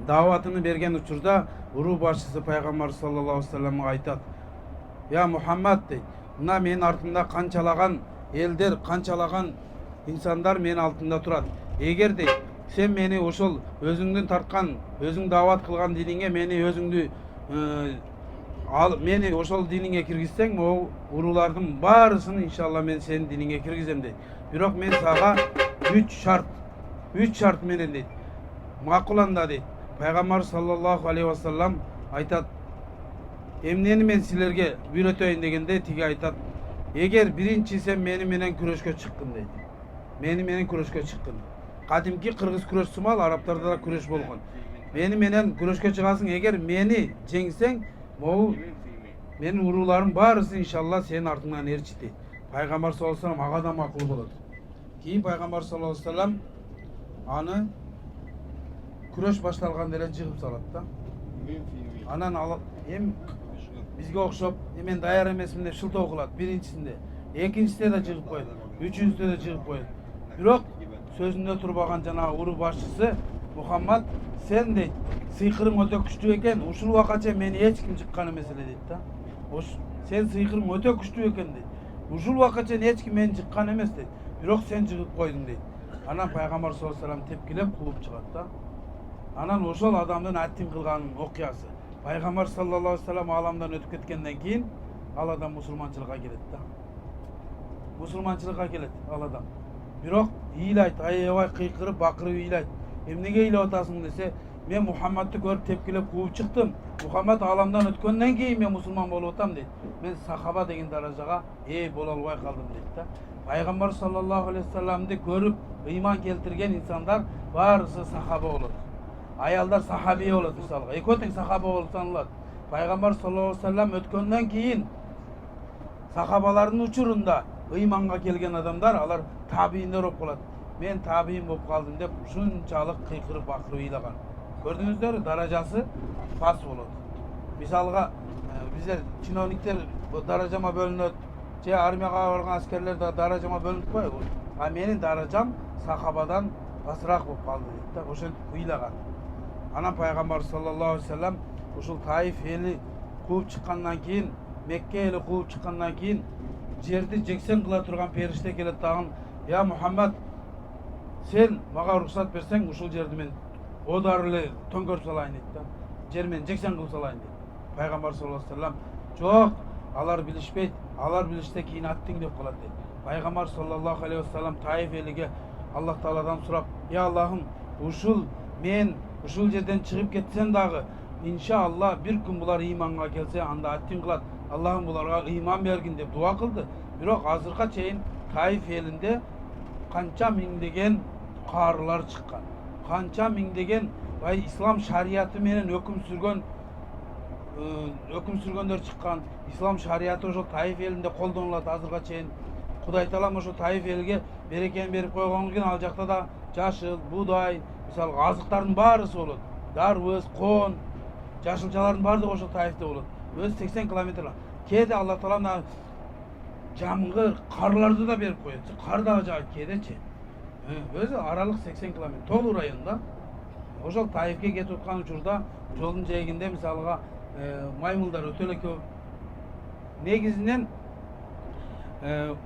дааватыны берген учурда уруу башчысы Пайгамбар саллаллаху алейхи ва салламга айтат: "Я Мухаммад" дейт, "Мына менин артымда канчалаган элдер, канчалаган инсандар менин алтымда турат. Эгер дейт, сен мени ошол өзүңдүн тарткан, өзүң даават кылган диниңе мени өзүңдү мени ошол диниңе киргизсең, могу уруулардын баарысын иншалла мен сенин диниңе киргизем" дейт. "Бирок мен сага 3 шарт менен" дейт, "макуланда" дейт. Пайгамбар саллаллаху алейхи ва саллам айтат: "Эмнени мен силерге үйрөтөйүн" дегенде тиги айтат: "Эгер биринчи сен мени менен күрөшкө чыккын" дейт. Мени менен күрөшкө чыккын. Кадимки кыргыз күрөш сымал арабтарда да күрөш болгон. Мени менен күрөшкө чыгасың, эгер мени жеңсең, могу менин урууларым баарысы иншалла сенин артыңан эрчит дейт. Пайгамбар саллаллаху алейхи ва саллам ага да макул болот. Кийин Пайгамбар саллаллаху алейхи ва саллам аны күрөш башталганда эле жыгып салат да. Анан алып бизге окшоп, мен даяр эмесмин деп шылтоо кылат биринчисинде. Экинчисинде да жыгып коет, үчүнчүсүндө да жыгып коет. Бирок сөзүндө турбаган жана уруу башчысы Мухаммад: "Сен" дейт, сыйкырың өтө күчтүү экен, ушул убакача мени эч ким жыккан эмес эле дейт да. Сен сыйкырың өтө күчтүү экен дейт. Ушул убакача эч ким мени жыккан эмес дейт. Бирок сен жыгып койдуң дейт. Анан пайгамбар саллаллаху алейхи вассалам тепкилеп кууп чыгат да. Анан ошол адамдын аттин кылган окуясы. Пайгамбар саллаллаху алейхи вассалам аламдан өтүп кеткенден кийин ал адам мусулманчылыкка келет да. Мусулманчылыкка келет ал адам. Бирок ыйлайт, аябай кыйкырып, бакырып ыйлайт. Эмнеге ыйлап атасың десе, мен Мухаммадты көрүп тепкилеп кууп чыктым. Мухаммад аламдан өткөндөн кийин мен мусулман болуп атам дейт. Мен сахаба деген даражага боло албай калдым дейт да. Пайгамбар саллаллаху алейхи вассаламды көрүп ыйман келтирген инсандар баарысы сахаба болот. Аялдар сахабия болот мисалга. Экөө тең сахаба болуп саналат. Пайгамбар саллаллаху алейхи вассалам өткөндөн кийин сахабалардын учурунда ыйманга келген адамдар, алар табииндер болуп калат. Мен табиин болуп калдым деп ушунчалык кыйкырып бакырып ыйлаган. Көрдүңүздөр, даражасы пас болот. Мисалга биздер чиновниктер даражама бөлүнөт, же армияга барган аскерлер да даражама бөлүнүп койбу. А менин даражам сахабадан пасыраак болуп калды дейт да, ошентип ыйлаган. Анан пайгамбар саллаллаху алейхи вассалам ушул Таиф эли кууп чыккандан кийин, Мекке эли кууп чыккандан кийин жерди жексен кыла турган периште келет дагы, "Я Мухаммад, сен мага уруксат берсең, ушул жерди мен одар эле төңкөрүп салайын" дейт да. Жер мен жексен кылып салайын дейт. Пайгамбар саллаллаху алейхи вассалам, "Жок, алар билишпейт, алар билишсе кийин аттың" деп калат дейт. Пайгамбар саллаллаху алейхи вассалам Таиф элиге Аллах Тааладан сурап, "Я Аллахым, мен ушул жерден чыгып кетсем дагы, иншалла бир күн булар ыйманга келсе, анда аттың кылат. Аллахым буларга ыйман бергин" деп дуа кылды. Бирок азыркка чейин Таиф элинде канча миңдеген каарылар чыккан. Канча миңдеген ислам шарияты менен өкүм сүргөндөр чыккан. Ислам шарияты ошол Таиф элинде колдонулат азыркка чейин. Кудай Таалам ошо Таиф элге берекени берип койгондон кийин ал жакта да жашыл, буудай, мисалы азыктардын баарысы болот. Дарбыз, коон, жашылчалардын баардыгы ошо Таифте болот. Өзү 80 километр. Кээде Аллах Таалам жамгыр, карларды да берип коет. Кар дагы жаат кээдечи. Өзү аралык 80 километр. Толу районунда. Ошол Таифке кетип аткан учурда жолдун жээгинде мисалга маймылдар өтө эле көп. Негизинен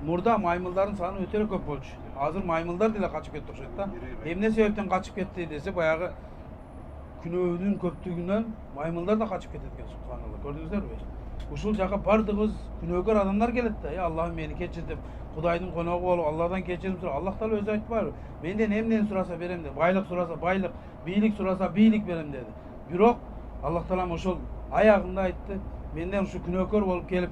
мурда маймылдардын саны өтө эле көп болчу. Азыр маймылдар деле качып кетти окшойт да. Эмне себептен качып кетти десе, баягы күнөөнүн көптүгүнөн маймылдар да качып кетет экен, субханалла. Көрдүңүздөрбү? Ушул жака бардыгыбыз күнөөкөр адамдар келет да. Аллахым мени кечир деп, Кудайдын коногу болуп, Алладан кечирим сурап, Аллах Таала өзү айтпайбы? Менден эмнени сураса берем деп, байлык сураса байлык, бийлик сураса бийлик берем деди. Бирок Аллах Таалам ошол аягында айтты, менден ушу күнөөкөр болуп келип,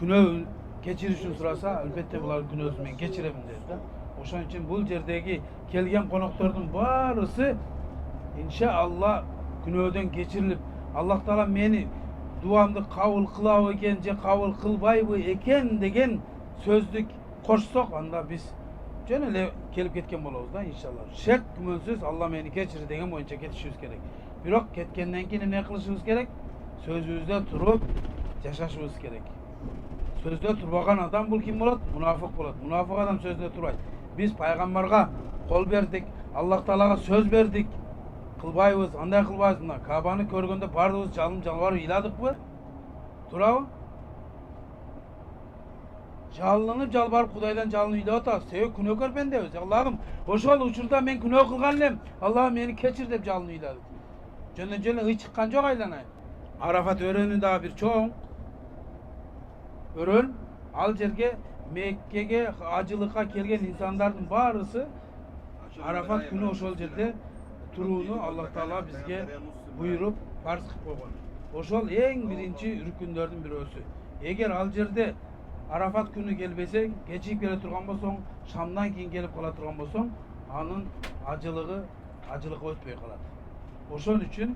күнөө кечиришин сураса, албетте булар күнөөсүн мен кечирем деди да. Ошон үчүн бул жердеги келген коноктордун баарысы иншалла күнөөдөн кечирилип, Аллах Таала мени дуамды кабыл кылабы экен же кабыл кылбайбы экен деген сөздү кошсок, анда биз жөн эле келип кеткен болобуз да иншалла. Шек күмөнсүз Алла мени кечир деген боюнча кетишибиз керек. Бирок кеткенден кийин эмне кылышыбыз керек? Сөзүбүздө туруп жашашыбыз керек. Сөздө турбаган адам бул ким болот? Мунафык болот. Мунафык адам сөздө турбайт. Биз пайгамбарга кол бердик, Аллах Таалага сөз бердик. Кылбайбыз, андай кылбайбыз. Мына Кабаны көргөндө бардыгыбыз жалым-жалбарып ыйладыкпы? Турабы? Жалынып жалбарып Кудайдан жалынып ыйлап атабыз. Себеби күнөөкөр пендебиз. Аллахым, ошол учурда мен күнөө кылган элем. Аллахым мени кечир деп жалынып ыйладык. Жөн-жөн ый чыккан жок айланайын. Арафат өрөөнү дагы бир чоң өрөөн. Ал жерге Меккеге ажылыкка келген инсандардын баарысы Арафат күнү ошол жерде турууну Аллах Таала бизге буйруп фарз кылып койгон. Ошол эң биринчи рүкүндөрдүн бирөөсү. Эгер ал жерде Арафат күнү келбесең, кечип келе турган болсоң, шамдан кийин келип кала турган болсоң, анын ажылыгы өтпөй калат. Ошон үчүн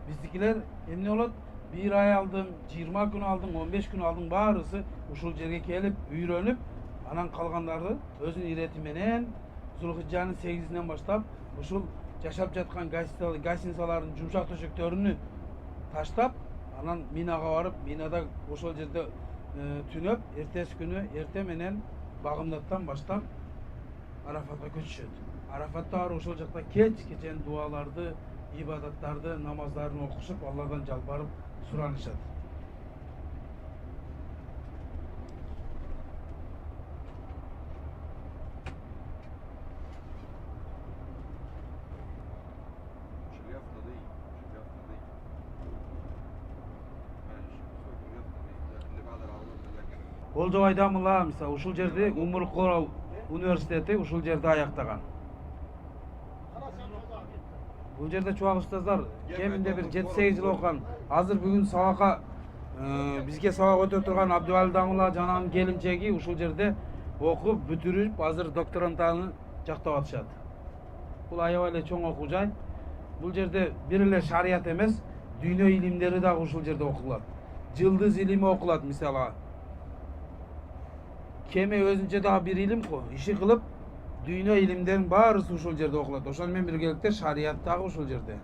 биздикилер эмне болот? Bir ay aldın, 20 gün aldın, 15 gün aldın, bаарысы ушул жерге келип, үйрөнүп, анан калгандарды өзүнүн ирети менен Зулхижжанын 8-ден баштап ушул жашап жаткан гостиницалардын жумшак төшөктөрүнү таштап, анан Минага барып, Минада ошол жерде түнөп, эртеси күнү эрте менен багымдаттан баштап Арафатка көчүшөт. Арафатта ошол жакта кечен дуаларды, ibadatlardı, namazlarını okuşup Allah'dan jalbarıp suranışat. Olcu aydamıla misal uşul жерде Умур Корал университети ушул жерде аяктаган. Бул жерде чуак устаздар кеминде бир 7-8 жыл окуган. Азыр бүгүн сабакка бизге сабак өтө турган Абдывали Дамыла жананын келинчеги ушул жерде окуп бүтүрүп азыр докторантаны жактап атышат. Бул аябай эле чоң окуу жай. Бул жерде бир эле шарият эмес, дүйнө илимдери дагы ушул жерде окулат. Жылдыз илими окулат мисалы. Keme özünce daha bir ilim ko. İşi kılıp dünya ilimlerin barısı uşul yerde okulat. Oşan men birgelikte şariat dağı uşul yerde.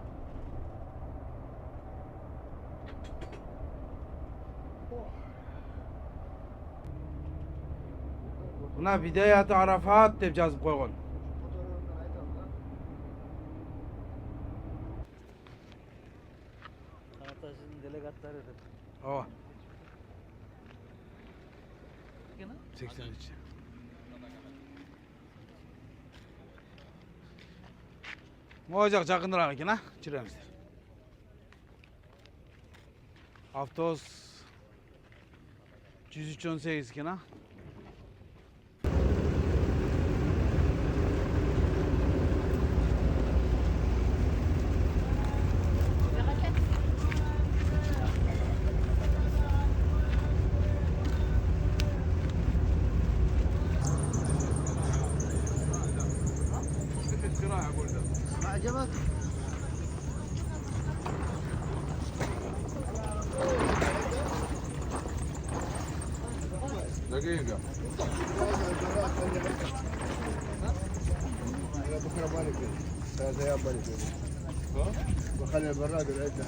Buna Bidayat-ı Arafat dep yazıp koygun. Karataş'ın delegatları dedi. Ova. 83. Mo'jaq жақындырақ екен, жүреміздер. Автобус 103-18 екен, عجبك؟ دقيقة بكره مالك 3 ايام مالك بخلي البراد العده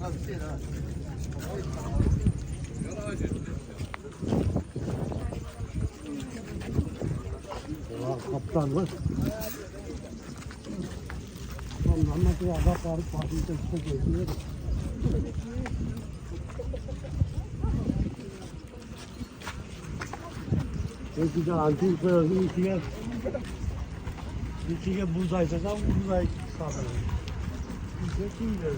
خمسين ها Kaptan var. Ama bu adam var, parçası çok iyi. Peki de antik koyalım içine buğday sakal buğday sakal. Peki de.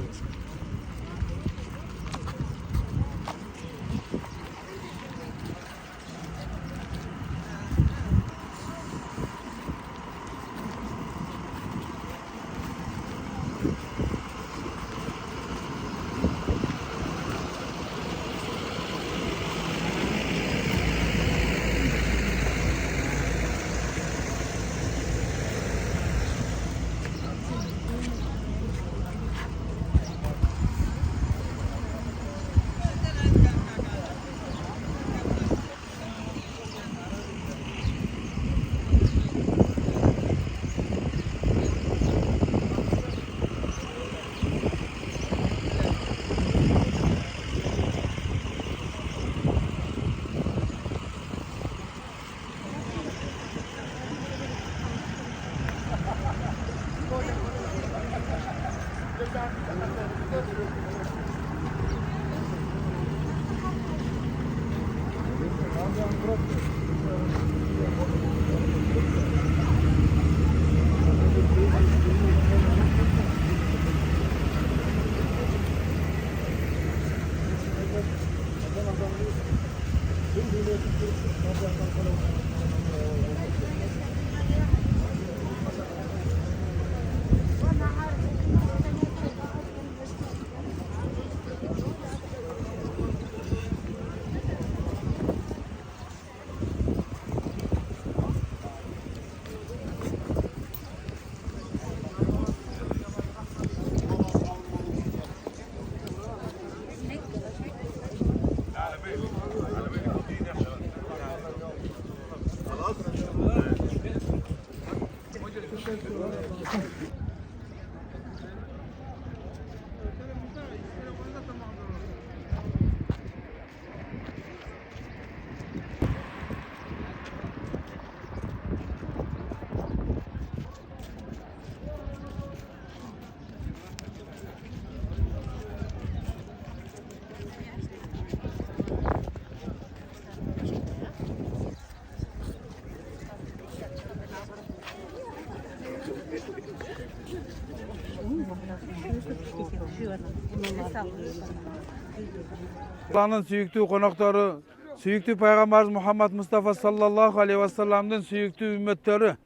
Allah'ın süyüktü konakları, süyüktü Peygamberimiz Muhammed Mustafa sallallahu aleyhi ve sellem'den süyüktü ümmetleri.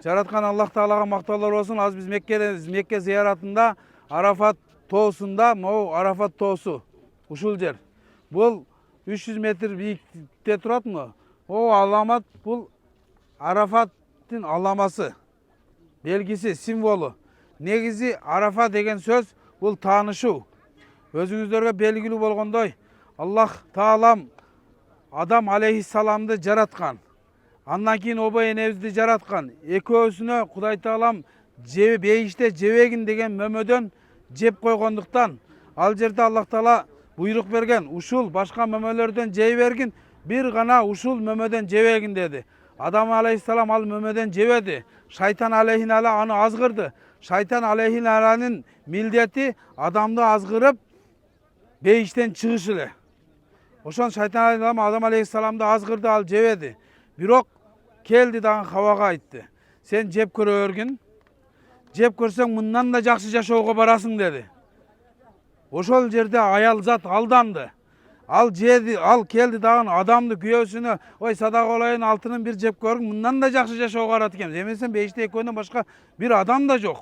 Jaratkan Allah Teala'ga maktallar olsun. Az biz Mekke ziyaretinde Arafat toğusunda, Arafat toğusu, uşul yer. Bu 300 metre büyükte turat mı? O alamat bu Arafat'ın alaması, belgisi, simvolu. Negizi Arafat degen söz bu tanışu. Özünüzlerge belgili bolgondoy Allah Taalam Adam aleyhissalamды jaratkan. Andan keyin oba enebizdi jaratkan. Ekөөsүnө Кудай Taalam бейиште жебегин деген мөмөдөн жеп койгондуктан ал жерде Аллах Таала буйрук берген. Ушул башка мөмөлөрдөн жей бергин, бир гана ушул мөмөдөн жебегин dedi. Адам алейхиссалам ал мөмөдөн жебеди. Шайтан алейхинала аны азгырды. Шайтан алейхиналанын милдети адамды азгырып бейиштен чыгыш эле. Ошон шайтан алейхиссалам Адам алейхиссаламды азгырды, ал жебеди. Бирок келди дагы Хавага айтты. Сен жеп көрөргүн. Жеп көрсөң мындан да жакшы жашоого барасың dedi. Ошол жерде аял зат алданды. Ал жеди, ал келди дагы адамды күйөөсүнө, ой садак олайын алтынын бир жеп көрүң, мындан да жакшы жашоого барат экенбиз. Эмесен бейиште экөөнөн башка бир адам да жок.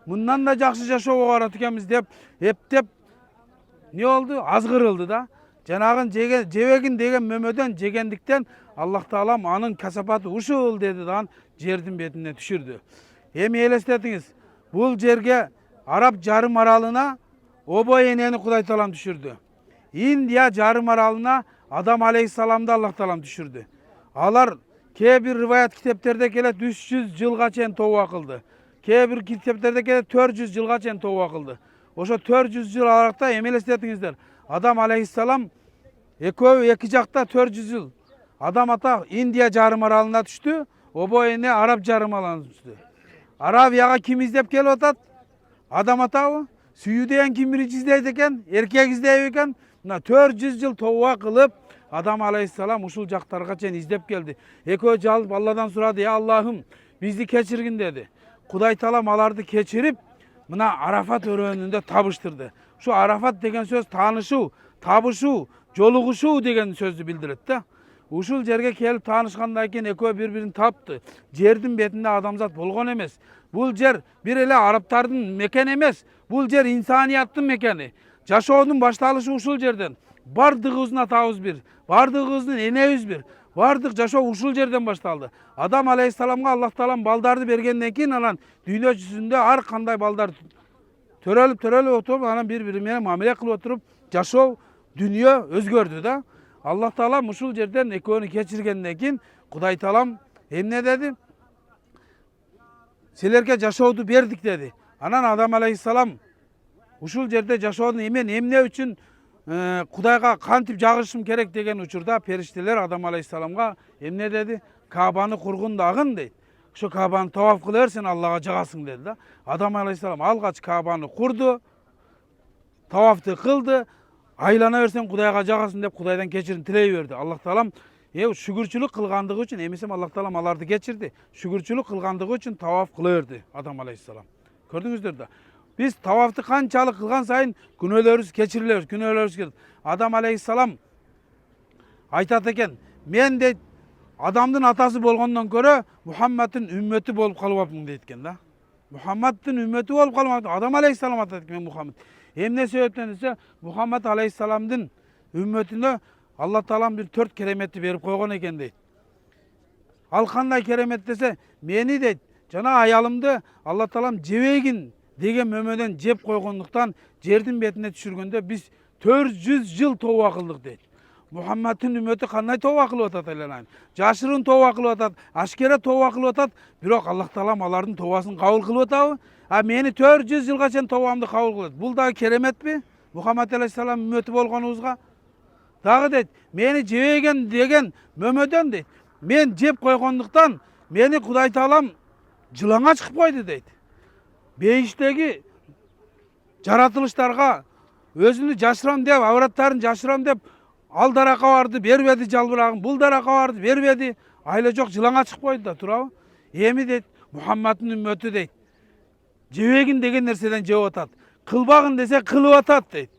Мындан да жакшы жашоого барат экенбиз деп эптеп не болду? Азгырылды да. Жанагын жебегин деген мөмөдөн жегендиктен Аллах Таалам анын касапаты ушул деди дагы жердин бетине түшүрдү. Эми элестетиңиз, бул жерге Араб жарым аралына обо энени Кудай Таалам түшүрдү. Индия жарым аралына Адам алейхиссаламды Аллах Таалам түшүрдү. Алар кээ бир риваят китептерде келет 300 жылга чейин тооба кылды. Кээ бир китептерде келет 400 жылга чейин тооба кылды. Ошо 400 жыл аракта эми элестетиңиздер. Адам алейхиссалам экөө эки жакта 400 жыл. Адам ата Индия жарым аралына түштү, обо эне Араб жарым аралына түштү. Арабияга ким издеп келип атат? Адам атабы? Сүйүү деген ким биринчи издейт экен? Эркек издейт экен? Мына 400 жыл тооба кылып, Адам алейхиссалам ушул жактарга чейин издеп келди. Экөө жалып Алладан сурады: "Я Аллахым, бизди кечиргин" деди. Кудай Таалам аларды кечирип, мына Арафат өрөөнүндө табыштырды. Şu Arafat деген söz tanışуу, табышуу, жолугушуу деген сөздү билдирет да. Ушул жерге келип таанышкандан кийин экөө бири-бирин тапты. Жердин бетинде адамзат болгон эмес. Бул жер бир эле арабтардын мекени эмес. Бул жер инсанияттын мекени. Жашоонун башталышы ушул жерден. Бардыгыбыздын атабыз бир, бардыгыбыздын энебиз бир. Бардык жашоо ушул жерден башталды. Адам алейхиссаламга Аллах Таалам балдарды бергенден кийин анан дүйнө жүзүндө ар кандай балдар төрөлүп отуруп, анан бири-бири менен мамиле кылып отуруп, жашоо дүнүйө өзгөрдү да. Аллах Таалам ушул жерден экөөнү кечиргенден кийин Кудай Таалам эмне деди? Силерге жашооду бердик деди. Анан Адам алейхиссалам ушул жерде жашоодун эмне үчүн Кудайга кантип жагышым керек деген учурда периштелер Адам алейхиссаламга эмне деди? Кабаны кургун дагын дейт. Şu Kaba'nı tavaf kılarsın Allah'a cağasın dedi de. Adam aleyhisselam algaç Kaba'nı kurdu. Tavaftı kıldı. Aylana versen Kuday'a cağasın deyip Kuday'dan geçirin tileyi verdi. Allah Teala'm şükürçülük kılgandığı için emisim Allah Teala'm alardı geçirdi. Şükürçülük kılgandığı için tavaf kılıverdi Adam aleyhisselam. Gördünüzdür de. Biz tavaftı kançalı kılgan sayın günölörüz geçiriyoruz. Adam aleyhisselam aytat eken men de adamdın atası bolgondan көрө Muhammed'in ümmeti bolup kalıpmın deytken da. Muhammed'in ümmeti bolup kalıpmın. Adam aleyhissalam atat men Muhammed. Emne sebepten ise Muhammed aleyhissalamdın ümmetine Allah Taala bir 4 kerameti berip koygon eken deyt. Al kanday keramet dese meni deyt. Jana ayalımdı Allah Taala jebegin деген мөмөдөн жеп койгондуктан жердин бетине түшүргөндө биз 400 жыл тооба кылдык дейт. Muhammed'in ümmeti kanday tövbe kılıp atat aylanayın. Jaşırın tövbe kılıp atat, aşkere tövbe kılıp atat. Bирок Allah Taala alardın tövbasını kabul kılıp atabı. Ha meni 400 yılga çen tövbamды kabul kılıp. Bul da keremet mi? Muhammed aleyhissalam ümmeti bolgonubuzga. Dagı deyt, meni jebegen degen mömödön deyt. Men jep koygonduktan meni Kuday Taalam жылаңа чыгып койду дейт. Бейиштеги жаратылыштарга өзүнү жашырам деп, авраттарын жашырам деп ал даракка барды, бербеди жалбырагын, бул даракка барды, бербеди. Айла жок жылаңа чыгып койду да, турабы? Эми дейт, Мухаммаддын үммөтү дейт. Жебегин деген нерседен жеп атат. Kılbagın dese kılıp atat deydi.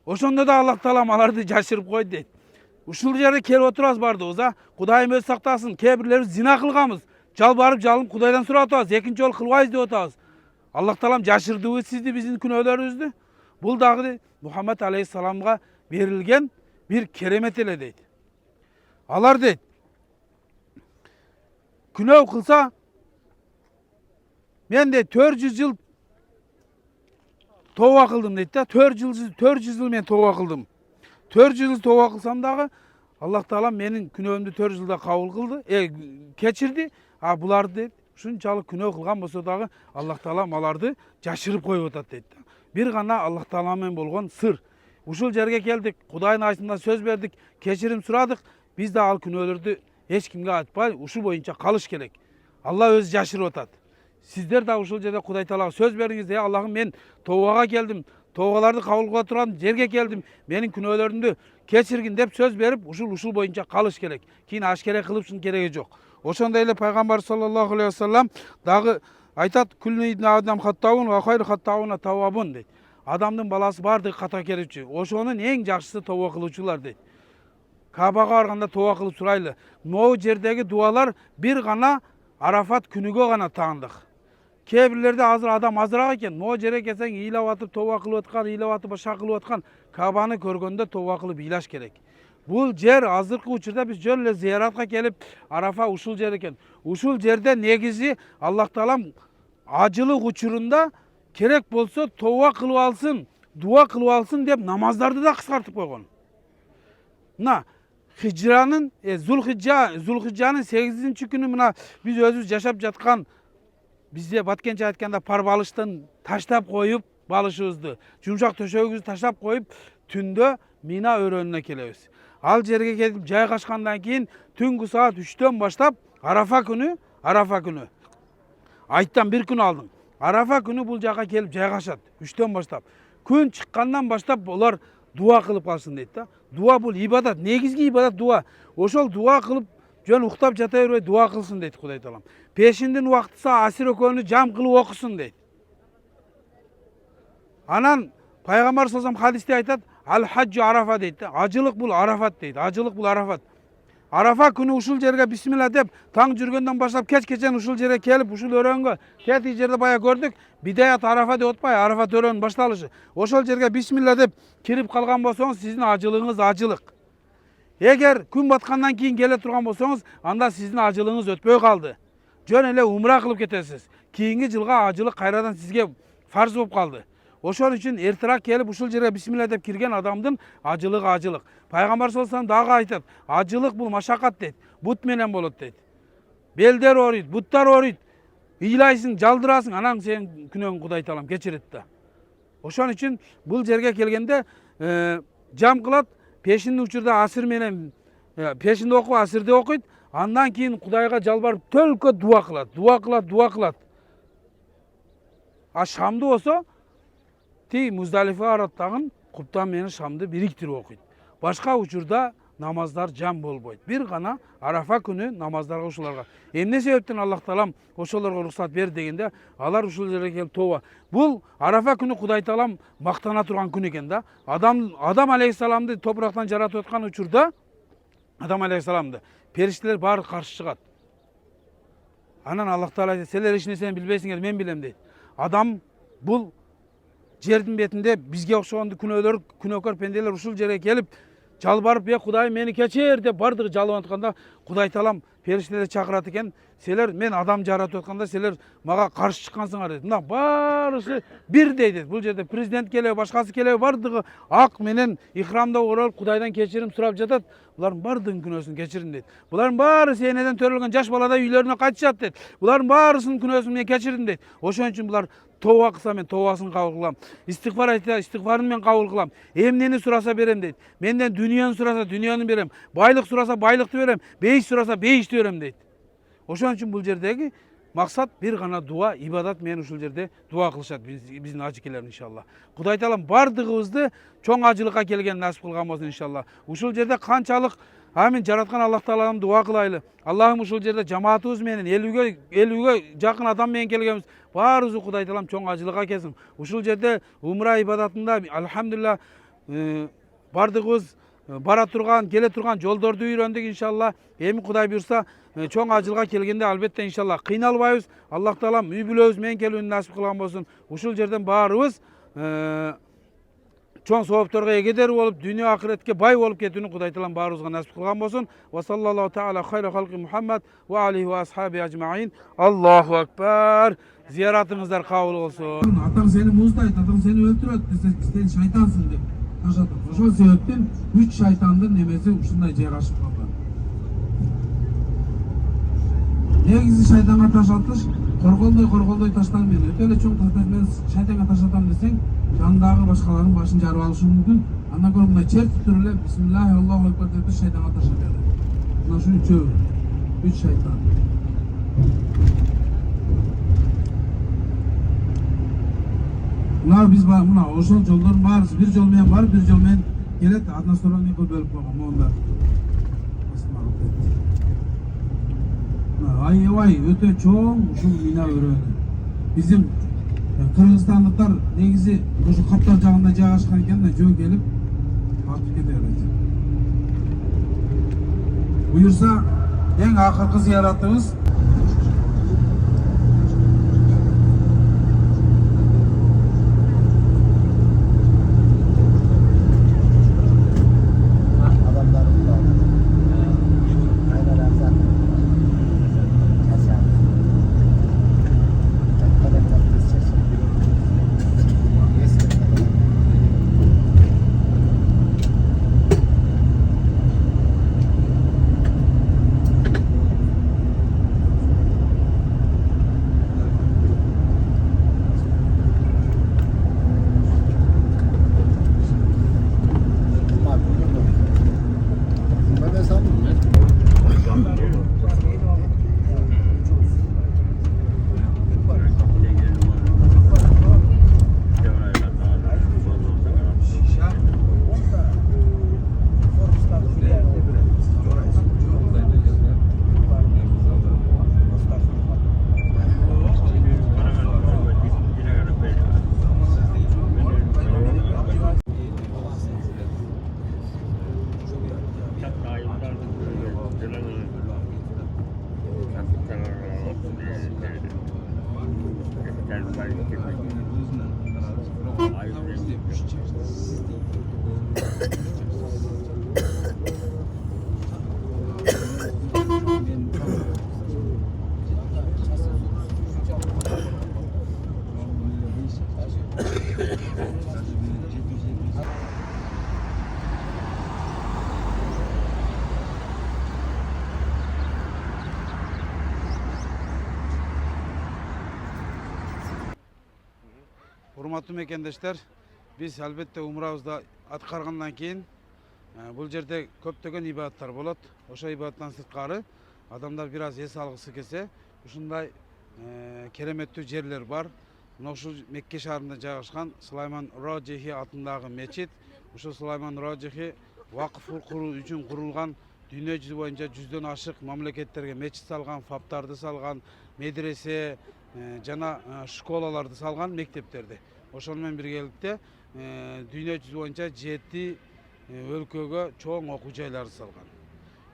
Oşonda da Allah Taala alарды жашырып koydu deydi. Ушул жерде келип отурабыз бардыгыбыз, Кудайым өзү сактасын. Кээ-бирлерибиз зина кылганбыз. Жалбарып жалынып Кудайдан сурап атабыз. Экинчи жолу кылбайбыз деп атабыз. Аллах Таалам жашырдыбы сизди, биздин күнөөлөрүбүздү? Бул дагы Мухаммед алейхиссаламга берилген бир керемет эле дейт. Алар дейт, күнөө кылса, мен де 400 жыл тооба кылдым дейт да. 400 жыл мен тооба кылдым. 400 жыл тооба кылсам дагы Аллах Таалам менин күнөөмдү 4 жылда кабыл кылды, кечирди. А буларды дейт, ушунчалык күнөө кылган болсо дагы Аллах Таалам аларды жашырып коюп атат дейт. Бир гана Аллах Таала менен болгон сыр. Ушул жерге келдик, Кудайдын айтында сөз бердик, кечирим сурадык. Биз да ал күнөөлөрдү эч кимге айтпай, ушул боюнча калыш керек. Алла өзү жашырып атат. Сиздер да ушул жерде Кудай Таалага сөз бериңиз, Аллахым мен тообага келдим, тообаларды кабыл кыла турган жерге келдим, менин күнөөлөрүмдү кечиргин деп сөз берип, ушул боюнча калыш керек. Кийин ашкере кылыптын кереги жок. Ошондой эле пайгамбар саллаллаху алейхи вассалам дагы айтат, күллү ибн адам хаттаун ва хайру хаттауна тавабун дейт. Адамдын баласы бардыгы ката келүүчү. Ошонун эң жакшысы тооба кылуучулар дейт. Кабага барганда тооба кылып сурайлы. Могу жердеги дуалар бир гана Арафат күнүгө гана таандык. Кээ бирлерде азыр адам азыраак экен. Могу жерге келсең ыйлап атып тооба кылып аткан, ыйлап атып башка кылып аткан Кабаны көргөндө тооба кылып ыйлаш керек. Бул жер азыркы учурда биз жөн эле зияратка келип, Арафа ушул жер экен. Ушул жерде негизи Аллах Таалам ажылык учурунда керек болсо тооба кылып алсын, дуа кылып алсын деп намаздарды да кыскартып койгон. Мына Хижранын Зулхижжанын 8-чи күнү мына биз өзүбүз жашап жаткан бизде баткенче айтканда пар балыштан таштап коюп балышыбызды, жумшак төшөгүбүздү таштап коюп, түндө Мина өрөөнүнө келебиз. Ал жерге келип жайгашкандан кийин түнгү саат 3-төн баштап Арафа күнү. Айттан бир күн алдың. Арафа күнү бул жака келип жайгашат 3-төн баштап. Күн чыккандан баштап олар дуа кылып калсын дейт да. Дуа бул ибадат, негизги ибадат дуа. Ошол дуа кылып жөн уктап жата бербей дуа кылсын дейт Кудай Таалам. Пешиндин убактысы асир экөөнү жам кылып окусын дейт. Анан пайгамбар саллаллаху алейхи хадисте айтат, ал-хаджу Арафа дейт да. Ажылык бул Арафат дейт. Ажылык бул Арафат. Арафа күнү ушул жерге бисмилла деп, таң жүргөндөн баштап кечкечен ушул жерге келип, ушул өрөөнгө, тети жерде бая көрдүк, бидаят Арафа деп атпай, Арафат өрөөнүн башталышы. Ошол жерге бисмилла деп кирип калган болсоңуз, сиздин ажылыгыңыз ажылык. Эгер күн баткандан кийин келе турган болсоңуз, анда сиздин ажылыгыңыз өтпөй калды. Жөн эле умра кылып кетесиз. Кийинки жылга ажылык кайрадан сизге фарз болуп калды. Ошон үчүн эртерээк келип ушул жерге бисмилла деп кирген адамдын ажылыгы ажылык. Пайгамбар саллаллаху алейхи вассалам дагы айтат, ажылык бул машакат дейт, бут менен болот дейт. Белдер ооруйт, буттар ооруйт. Ыйлайсың, жалдырасың, анан сен күнөөңдү Кудай Таалам кечирет да. Ошон үчүн бул жерге келгенде жам кылат, пешиндин учурда асыр менен пешинде окуп, асырды окуйт, андан кийин Кудайга жалбарып төлкө дуа кылат. А шамды болсо Муздалифа араттагын куптан менен шамды бириктирип окуйт. Башка учурда намаздар жам болбойт. Бир гана Арафа күнү намаздарга ушуларга. Эмне себептен Аллах Таалам ошолорго уруксат берди дегенде, алар ушул жерге келип тооба. Бул Арафа күнү Кудай Таалам мактана турган күн экен да. Адам алейхиссаламды топурактан жаратып аткан учурда, Адам алейхиссаламды периштелер баары каршы чыгат. Анан Аллах Таала айтат, силер эч нерсени билбейсиңер, мен билем дейт. Адам бул жердин бетинде бизге окшогондуу күнөөкөр пенделер ушул жерге келип жалбарып, Кудайым мени кечир деп бардыгы жалынып атканда, Кудай Таалам периштелерди чакырат экен. Силер мен адам жаратып атканда силер мага каршы чыккансыңар дейт. Мына баарысы бирдей дейт. Бул жерде президент келеби, башкасы келеби, бардыгы ак менен ихрамда оролуп Кудайдан кечирим сурап жатат. Булардын бардыгынын күнөөсүн кечирин дейт. Булардын баары сенеден төрөлгөн жаш баладай үйлөрүнө кайтышат дейт. Булардын баарысынын күнөөсүн мен кечирдим дейт. Ошон үчүн булар тооба кылса мен тообасын кабыл кылам. Истигфар айтса истигфарын мен кабыл кылам. Эмнени сураса берем дейт. Менден дүнүйөнү сураса дүнүйөнү берем. Байлык сураса байлыкты берем. Бейиш сураса бейишти берем дейт. Ошон үчүн бул жердеги максат бир гана дуа, ибадат менен ушул жерде дуа кылышат биздин ажыкелер иншалла. Кудай Таалам бардыгыбызды чоң ажылыкка келген насип кылган болсун иншалла. Ушул жерде канчалык Amin. Жараткан Аллах Таалам дуа кылайлы. Аллахым ушул жерде жамаатыбыз менен элүүгө жакын адам менен келгенбиз. Баарыбызды Кудай Таалам чоң ажылык акелсин. Ушул жерде умра ибадатында алхамдулилlah бардыгыбыз бара турган, келе турган жолдорду үйрөндүк иншалла. Эми Кудай буйрса чоң ажылга келгенде албетте иншалла кыйналбайбыз. Аллах Таалам үй бүлөбүз менен келүүнү насип кылган болсун. Ушул жерден баарыбыз чоң соопторго эгедер болуп, дүйнө акыретке бай болуп кетүүнү Кудай Таалам баарыбызга насип кылган болсун. Ва саллаллаху таала хайра халқи Мухаммад ва алейхи ва асхаби ажмаин. Аллаху акбар. Зияратыңыздар кабыл болсун. Атаң сени муздайт, атаң сени өлтүрөт десе, сен шайтансың деп ташатат. Ошол себептен 3 шайтандын немеси ушундай жайгашып калган. Негизи шайтанга таш атыш корголдой таштар менен өтө эле чоң таштар менен шайтанга таш атам десең, жандагы башкалардын башын жарып алышы мүмкүн. Андан көрө мына чер туруп эле бисмиллахи аллаху акбар деп шайтанга таш атады. Мына ушул үчөө 3 шайтан. Мына биз мына ошол жолдордун баарысы бир жол менен барып, бир жол менен келет. Одна сторона экөө бөлүп койгон моунда. Аябай өтө чоң ушул мина өрөөнү. Биздин кыргызстандыктар негизи ушул Каптар жагында жайгашкан экен да жөө келип атып кете берет. Буюрса эң акыркы зыяратыбыз Урматтуу мекендештер, биз албетте умрабызды аткаргандан кийин бул жерде көптөгөн ибадаттар болот. Ошо ибадаттан сырткары адамдар бир аз эс алгысы келсе, ушундай кереметтүү жерлер бар. Мына ушул Мекке шаарында жайгашкан Сулайман Рожихи атындагы мечит. Ушул Сулайман Рожихи вакыф куруу үчүн курулган, дүйнө жүзү боюнча 100дөн ашык мамлекеттерге мечит салган, фаптарды салган, медресе жана школаларды салган мектептерди. Ошол менен биргеликте дүйнө жүзү боюнча 7 өлкөгө чоң окуу жайларды салган.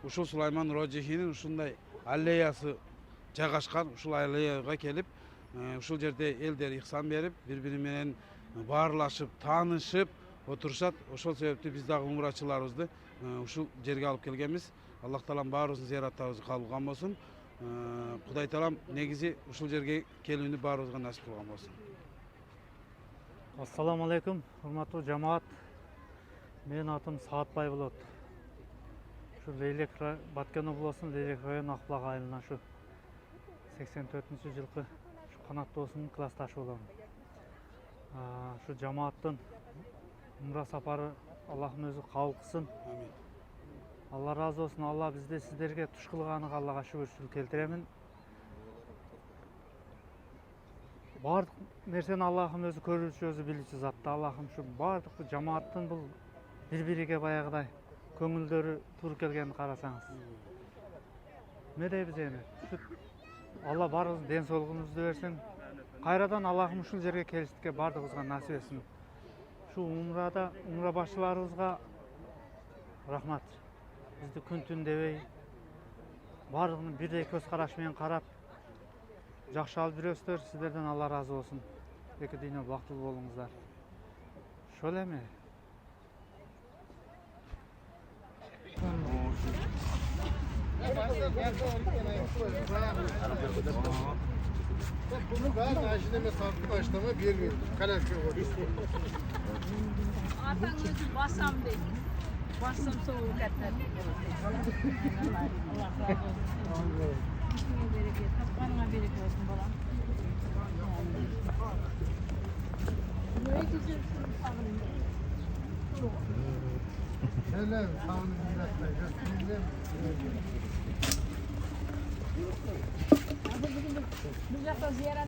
Ушул Сулайман Рожихинин ушундай аллеясы жайгашкан. Ушул аллеяга келип, ушул жерде элдер ихсан берип, бири-бири менен баарлашып, таанышып отурушат. Ошол себептен биз дагы умрачыларыбызды ушул жерге алып келгенбиз. Аллах Таалам баарыбыздын зыяраттарыбызды кабыл кылган болсун. Кудай Таалам негизи ушул жерге келүүнү баарыбызга насип кылган болсун. Ассаламу алейкум, урматтуу жамаат. Менин атым Саатбай болот. Şu Leylek Баткен облусунун Leylek району Акбулак айылына şu 84-жылкы канат доосунун классташы болом. Şu жамааттын умра сапары Аллахтын өзү кабыл кылсын. Алла разы болсун. Алла бизди сиздерге туш кылганыга Аллага шүгүрчүлүк келтиремин. Бардык нерсени Аллахым өзү көрүүчү, өзү билүүчү затта. Аллахым şu бардык жамааттын бул бири-бириге баягыдай көңілдері тур келгенін қарасаңыз. Не дейбіз енді? Алла барымыз денсаулығымызды берсін. Қайрадан Аллахым ушул жерге келістікке бардығызға насip етсін. Шу умрада умра башчыларыбызга рахмат. Бізді күн түн дебей, барлығын бірдей көз қарашымен қарап, жақсы алып жүресіздер. Сіздерден Алла разы болсын. Екі дүйнө бактылуу болуңуздар. Шол эми. Bunu ben aşineme sattım açtığıma bir gün. Kalemse koydum. Atan özü basam dedi. Basam soğuk etler. Allah razı olsun. İşine bereket, tapkanına bereket olsun balam. Böyle güzelsin sağlığın. Hele sağını milletler. Göstereyim. Bu yakta ziyaret